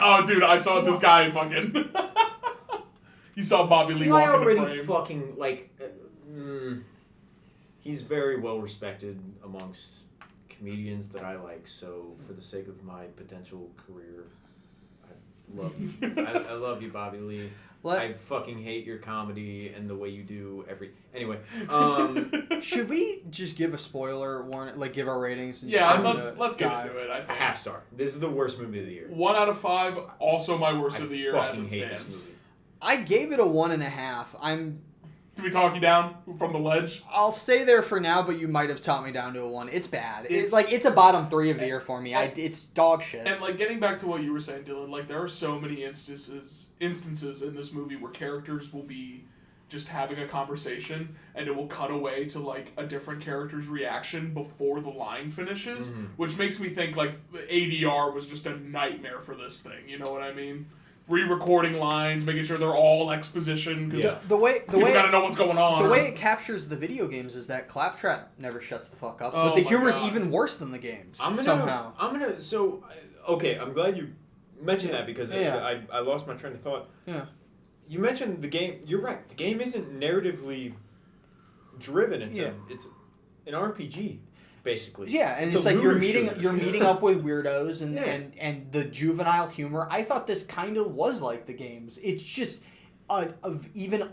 Oh, dude, I saw this guy fucking. You saw Bobby Lee I walk in already the frame. fucking like. He's very well respected amongst comedians that I like. So for the sake of my potential career, I love you. I love you, Bobby Lee. I fucking hate your comedy and the way you do Anyway, Should we just give a spoiler warning, like give our ratings? And Yeah, just let's get dive? into it. I a think half star. This is the worst movie of the year. 1 out of 5. Also, my worst I of the year as fucking it hate stands. this movie. I gave it a 1.5. Did we talk you down from the ledge? I'll stay there for now, but you might have taught me down to a 1. It's bad. It's- It's a bottom 3 of the year for me. It's dog shit. And like getting back to what you were saying, Dylan, like there are so many instances in this movie where characters will be just having a conversation, and it will cut away to like a different character's reaction before the line finishes, which makes me think like ADR was just a nightmare for this thing. You know what I mean? Re-recording lines, making sure they're all exposition. Because the way gotta know what's going on. The way it captures the video games is that Claptrap never shuts the fuck up, Oh but the my humor is God. even worse than the games. I'm glad you mentioned that because I lost my train of thought. Yeah. You mentioned the game. You're right. The game isn't narratively driven. It's an RPG, basically. Yeah, and it's like you're meeting up with weirdos and the juvenile humor. I thought this kind of was like the games. It's just a even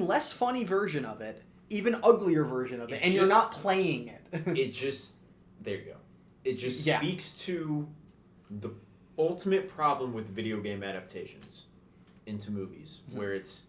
less funny version of it, even uglier version of it, and you're not playing it. It just there you go. It just speaks to the ultimate problem with video game adaptations into movies, where it's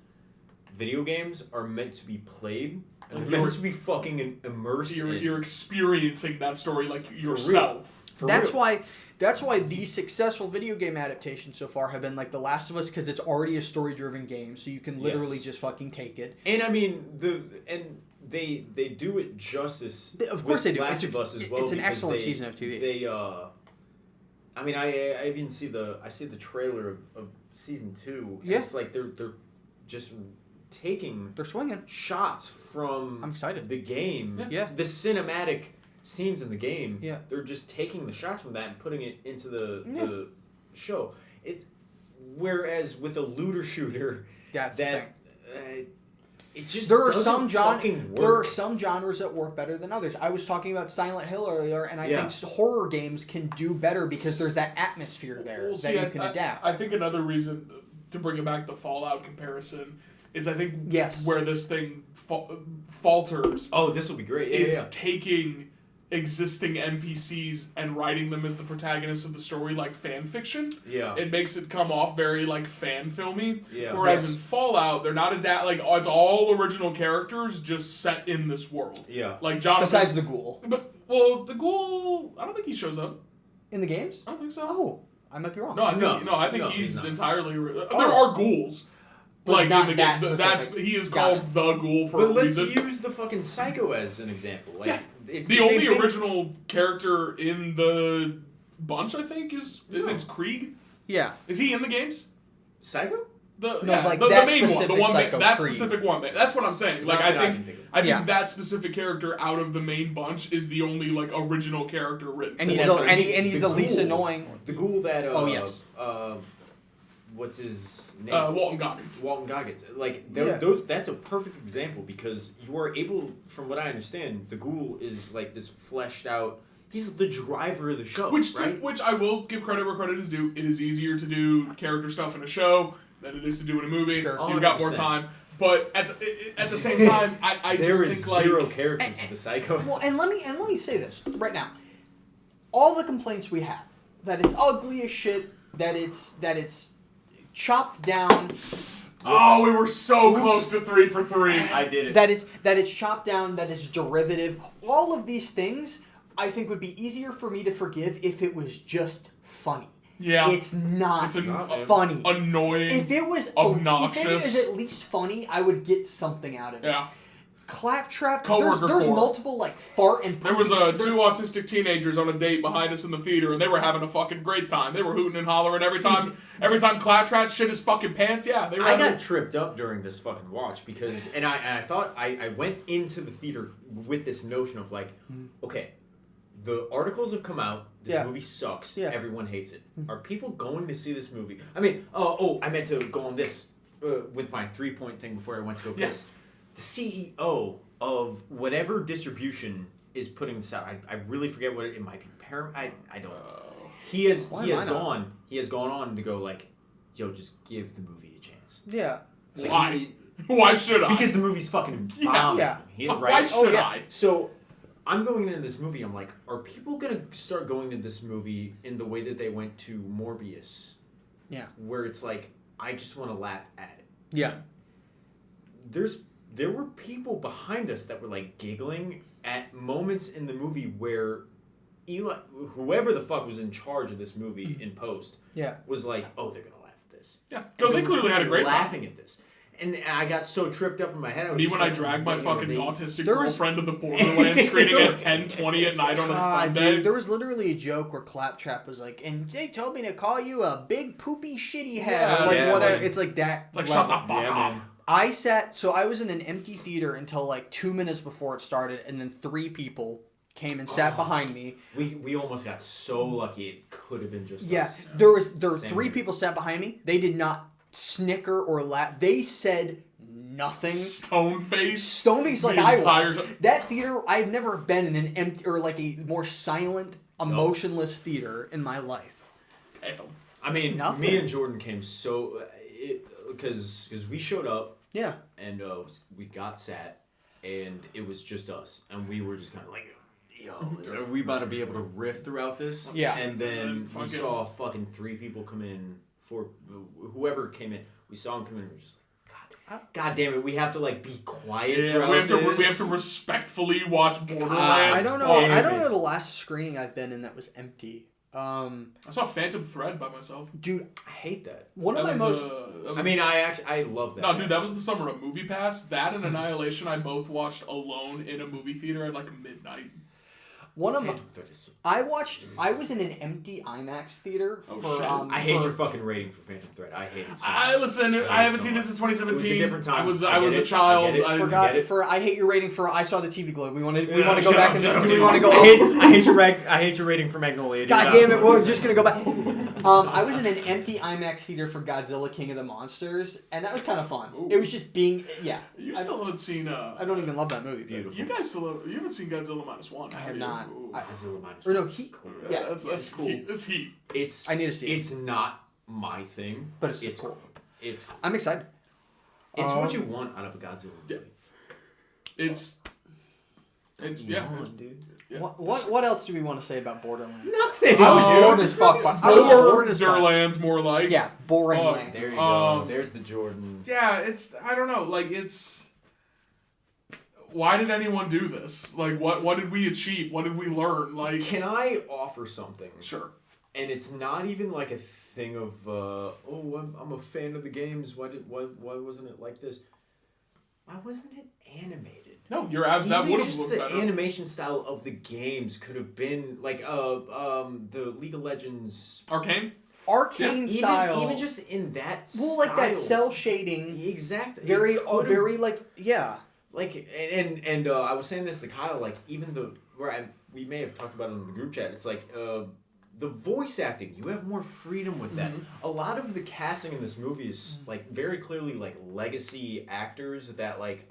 video games are meant to be played and they're meant to be fucking immersed. You're experiencing that story like yourself. That's why these successful video game adaptations so far have been like The Last of Us, because it's already a story-driven game, so you can literally just fucking take it. And I mean they do it justice. Of course they do. Last of Us as well. It's an excellent season of TV. I mean, I even see the trailer of season 2. Yeah. It's like they're just they're swinging shots from I'm excited. the game. Yeah. The cinematic scenes in the game. Yeah. They're just taking the shots from that and putting it into the show. Whereas with a looter shooter, That's the thing. It just there are doesn't fucking work. There are some genres that work better than others. I was talking about Silent Hill earlier, and I think horror games can do better because there's that atmosphere there that you can adapt. I think another reason to bring it back, the Fallout comparison, is I think where this thing falters. Oh, this will be great. Is taking existing NPCs and writing them as the protagonists of the story like fan fiction. Yeah. It makes it come off very like fan filmy. Yeah. Whereas in Fallout, they're not it's all original characters just set in this world. Yeah. Like Jonathan. Besides the ghoul. The ghoul, I don't think he shows up. In the games? I don't think so. Oh, I might be wrong. I think he's entirely. There are ghouls. But like not in the game, he is called the ghoul for a reason. But let's use the fucking Psycho as an example. Like, it's the only original character in the bunch, I think, his name's Krieg. Yeah. Is he in the games? Psycho? The main one, the one that specific one. That's what I'm saying. Like I think that specific character out of the main bunch is the only like original character written. And he's the least annoying. The ghoul that yes. What's his name? Walton Goggins. Walton Goggins. Like those, that's a perfect example because you are able, from what I understand, the ghoul is like this fleshed out. He's the driver of the show, which I will give credit where credit is due. It is easier to do character stuff in a show than it is to do in a movie. Sure. You've got more time. But at the same time, I there just is think zero like characters in the Psycho. Well, and let me say this right now. All the complaints we have, that it's ugly as shit, that it's chopped down. Oh, we were so close to 3 for 3. I did it. That it's chopped down, that it's derivative. All of these things, I think, would be easier for me to forgive if it was just funny. Yeah. It's not it's funny. Annoying. If it was obnoxious. If it was at least funny, I would get something out of it. Yeah. Claptrap. Coworker There's core. multiple like fart and. There was two autistic teenagers on a date behind us in the theater, and they were having a fucking great time. They were hooting and hollering every time Claptrap shit his fucking pants. Yeah, they were. I got tripped up during this fucking watch because, and I thought I went into the theater with this notion of like, okay, the articles have come out. This movie sucks. Yeah. Everyone hates it. Are people going to see this movie? I mean, I meant to go on this with my 3-point thing before I went to go piss. The CEO of whatever distribution is putting this out. I really forget what it might be. I don't know. He has gone on to go like, yo, just give the movie a chance. Yeah. Like, why? Why should I? Because the movie's fucking bomb. Yeah. Why should I? So I'm going into this movie. I'm like, are people gonna start going to this movie in the way that they went to Morbius? Yeah. Where it's like, I just want to laugh at it. Yeah. There were people behind us that were like giggling at moments in the movie where Eli, whoever the fuck was in charge of this movie in post, was like, oh, they're gonna laugh at this. Yeah. No, they clearly had a great time. laughing at this. And I got so tripped up in my head. Me when I dragged my fucking autistic girlfriend to the Borderlands screening at 10:20 at night on a Sunday. Dude, there was literally a joke where Claptrap was like, and they told me to call you a big poopy shitty head. Yeah, Or like yeah, whatever. like- It's like that. Like, level. shut the fuck up. I was in an empty theater until like 2 minutes before it started, and then 3 people came and sat behind me. We almost got so lucky. It could have been just Yes, us. there were 3 Same here. people sat behind me. They did not snicker or laugh. They said nothing. Stone face. Stoneface like The I entire was. time. That theater, I've never been in an empty or like a more silent, emotionless theater in my life. Damn. I mean, Nothing. me and Jordan came so because we showed up Yeah. and we got sat and it was just us and we were just kind of like, yo, are we about to be able to riff throughout this? Yeah. And then we Fucking- saw fucking 3 people come in for whoever came in. We saw them come in. And we're just like, God damn it! We have to like be quiet Yeah, throughout we have to this. respectfully watch Borderlands. I don't know. damn I don't it. know the last screening I've been in that was empty. I saw Phantom Thread by myself. Dude, I hate that. one of That my was, most. that was- I mean, I love that. No, dude, that was the summer of Movie Pass. That and Annihilation I both watched alone in a movie theater at like midnight. One of my. Phantom Thread is- I was in an empty IMAX theater Oh, for. shit. I hate your fucking rating for Phantom Thread. I hate it. So I much. listen. hate I it haven't so seen it much. since 2017. It was a different time. I was I a get it. child. I get it. I Forgot Get it? for. I hate your rating for. I saw the TV Globe. We want to. We Yeah, want to go shut back up, and. shut up, Do we dude. want to go? I hate your rating for Magnolia. God dude. damn it! We're just gonna go back. I was in an empty IMAX theater for Godzilla King of the Monsters, and that was kind of fun. Ooh. It was just being. Yeah. You still haven't seen. I don't even love that movie. Beautiful. You guys still you haven't seen Godzilla -1. I have you? not. Ooh. Godzilla minus Or no, one. he. Cool. Yeah, that's it's cool. Heat. It's heat. It's. I need to see it. It's not my thing, But it's cool. It's I'm excited. what you want out of a Godzilla Yeah. movie. It's yeah. Come on, dude. Yeah. What else do we want to say about Borderlands? Nothing. I was Oh, bored as fuck. I was bored as fuck. Borderlands more like. Yeah, boring. Oh, land. There you go. Um, There's the Jordan. Yeah, it's I don't know, like it's why did anyone do this? Like what did we achieve? What did we learn? Like Can I offer something? sure. And it's not even like a thing of I'm a fan of the games. Why wasn't it like this? Why wasn't it animated? No, you're that Even would have just looked the better. animation style of the games could have been like the League of Legends Arcane? Arcane style. even just in that well, like that style. cell shading. Exactly. Very, It could've- very like yeah. like and I was saying this to Kyle, like even we may have talked about it in the group chat. It's like the voice acting, you have more freedom with that. A lot of the casting in this movie is like very clearly like legacy actors that like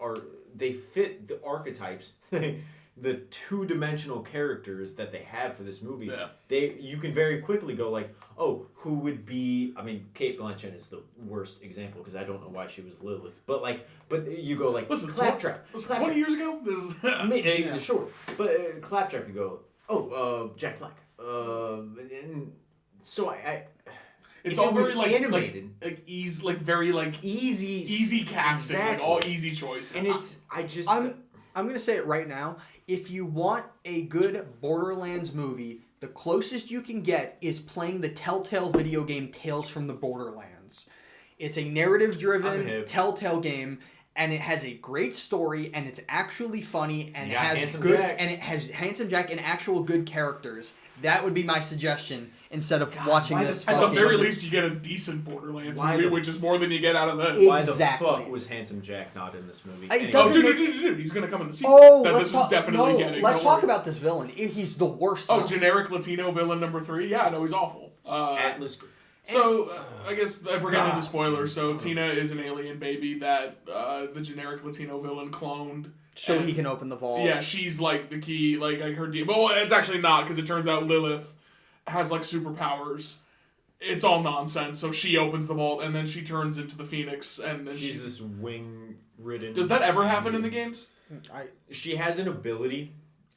they fit the archetypes, the 2-dimensional characters that they have for this movie. Yeah. You can very quickly go like, oh, who would be? I mean, Kate Blanchett is the worst example because I don't know why she was Lilith, but you go like, Listen, Claptrap. 20 years ago? This is Sure, but Claptrap, you go, Jack Black. And so I it's if all it was very like animated, like easy like very like easy casting, like exactly. all easy choices. And it's I'm gonna say it right now. If you want a good Borderlands movie, the closest you can get is playing the Telltale video game Tales from the Borderlands. It's a I'm narrative-driven hip. Telltale game, and it has a great story, and it's actually funny, and You it got has Handsome good, Jack. and it has Handsome Jack and actual good characters. That would be my suggestion instead of watching why the this. fuck At the fucking- very least, you get a decent Borderlands Why movie, the- which is more than you get out of this. why Exactly. the fuck was Handsome Jack not in this movie? It Anyway. doesn't Oh, make- dude, he's gonna come in the sequel. Oh, that let's this talk, is definitely no, getting. let's don't talk worry. about this villain. He's the worst. Oh, villain. generic Latino villain number 3. Yeah, no, he's awful. Atlas. So, I guess if we're getting into spoilers, so Tina is an alien baby that the generic Latino villain cloned. So and- he can open the vault. Yeah, she's like the key, like her well, it's actually not, because it turns out Lilith has like superpowers. It's all nonsense. So she opens the vault, and then she turns into the Phoenix, and then She's this wing-ridden. Does that ever happen in the games? She has an ability.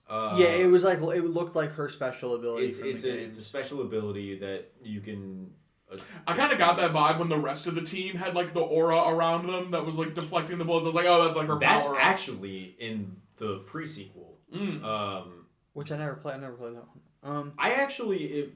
Yeah, it was like it looked like her special ability. It's a special ability that you can. I kind of got that vibe when the rest of the team had like the aura around them that was like deflecting the bullets. I was like, oh, that's like her That's power. actually in the pre-sequel. Which I never played that one. I actually,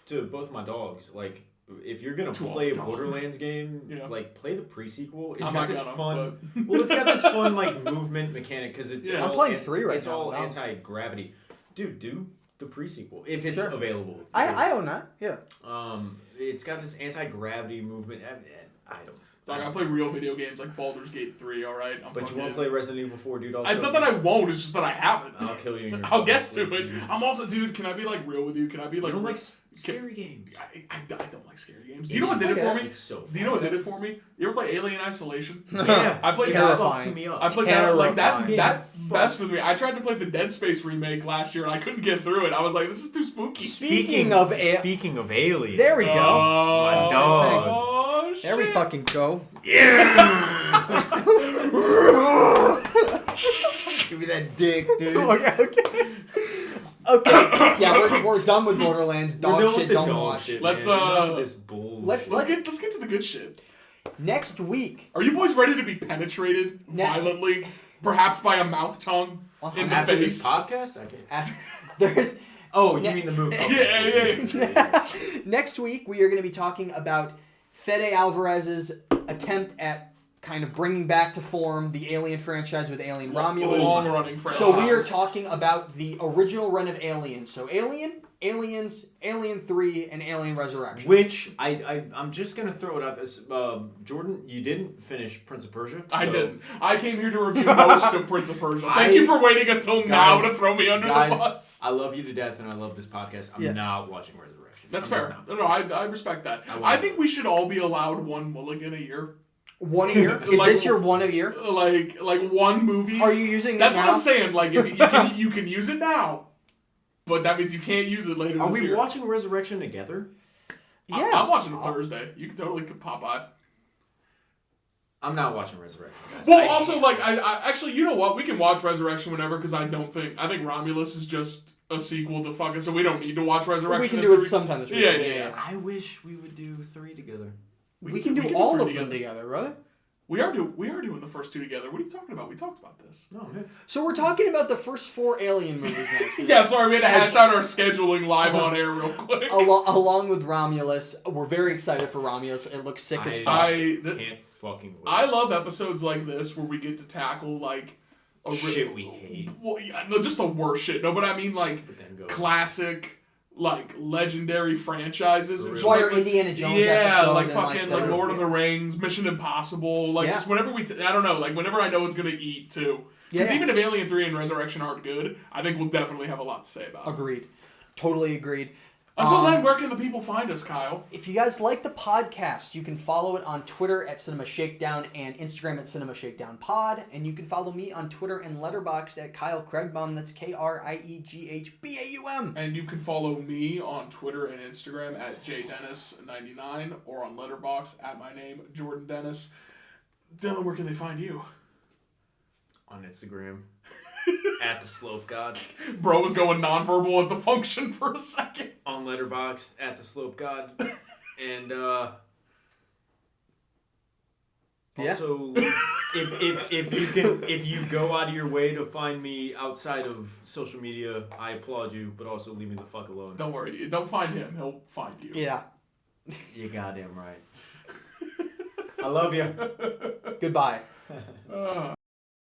to both my dogs, like if you're gonna $12. play a Borderlands game, Yeah. like play the pre-sequel. It's I'm got not this gonna, fun. Well, it's got this fun like movement mechanic because it's. Yeah. all I'm playing an- 3 right It's now, all no. anti-gravity. Dude, do the pre-sequel if it's Sure. available. I own that. Yeah. It's got this anti-gravity movement. I don't. Like, I play real video games like Baldur's Gate 3, alright? But you want to play Resident Evil 4, dude? It's not that I won't, it's just that I haven't. I'll kill you in your I'll get to sleep, it. dude. I'm also, dude, can I be like real with you? Can I be like. You don't like scary games. I don't like scary games. Do you know what did it for me? It's so fun. Do you know what did it for me? You ever play Alien Isolation? Yeah. I played Terrifying. me up. I played that like that. Terrifying. That messed with me. I tried to play the Dead Space remake last year and I couldn't get through it. I was like, this is too spooky. Speaking of Alien. There we go. My dog. Oh, shit. There we fucking go. Give me that dick, dude. Okay. Yeah, we're done with Borderlands. Dog done shit, with the don't dog watch. shit, Let's, man. Enough of this bullshit. let's- Let's get to the good shit. Next week. Are you boys ready to be penetrated violently, perhaps by a mouth tongue in the After face? this podcast, I can't. There's Oh, you mean the movie? Yeah. next week we are going to be talking about Fede Alvarez's attempt at kind of bringing back to form the Alien franchise with Alien Romulus. Long-running franchise. So we are talking about the original run of Alien. So Alien, Aliens, Alien 3, and Alien Resurrection. Which I'm just gonna throw it out. This Jordan, you didn't finish Prince of Persia. I so- didn't. I came here to review most of Prince of Persia. Thank you for waiting until now to throw me under the bus. I love you to death, and I love this podcast. I'm not watching Resurrection. That's I'm fair. just No, I respect that. I think we should all be allowed one mulligan a year. One a year? Is Like- this your one a year? Like one movie. Are you using That's it what now? I'm saying. Like if you can use it now, but that means you can't use it later Are this we year. watching Resurrection together? Yeah. I'm watching it Thursday. You can totally pop by. I'm not watching Resurrection, guys. Well, also, like, I actually, you know what? We can watch Resurrection whenever because I think Romulus is just a sequel to fucking, so we don't need to watch Resurrection. We can in do it 3. sometime this week. Yeah. I wish we would do 3 together. We can do all of them together, brother. We are doing the first 2 together. What are you talking about? We talked about this. No, man. So we're talking about the first 4 Alien movies next week. Yeah, sorry, we had to hash out our scheduling live on air real quick. Along with Romulus. We're very excited for Romulus. It looks sick as fuck. Can't fucking wait. I love episodes like this where we get to tackle like shit we hate. Well, yeah, no, just the worst shit. No, but I mean like But then go. classic, like legendary franchises and For shit. real. Why Like, are Indiana Jones yeah, episode like and, fucking like the- Lord of the Rings, Mission Impossible, like Yeah. just whenever I don't know, like whenever I know it's gonna eat too. Because Yeah. even if Alien 3 and Resurrection aren't good, I think we'll definitely have a lot to say about it. Agreed. Totally agreed. Until then, where can the people find us, Kyle? If you guys like the podcast, you can follow it on Twitter at Cinema Shakedown and Instagram at Cinema Shakedown Pod. And you can follow me on Twitter and Letterboxd at Kyle Craigbaum. That's KRIEGHBAUM. And you can follow me on Twitter and Instagram at jdennis99 or on Letterboxd at my name, Jordan Dennis. Dylan, where can they find you? On Instagram. At the Slope God. Bro was going nonverbal at the function for a second. On Letterboxd at the Slope God. And Yeah. also if you go out of your way to find me outside of social media, I applaud you, but also leave me the fuck alone. Don't worry. Don't find him. He'll find you. Yeah. You goddamn right. I love you. Goodbye.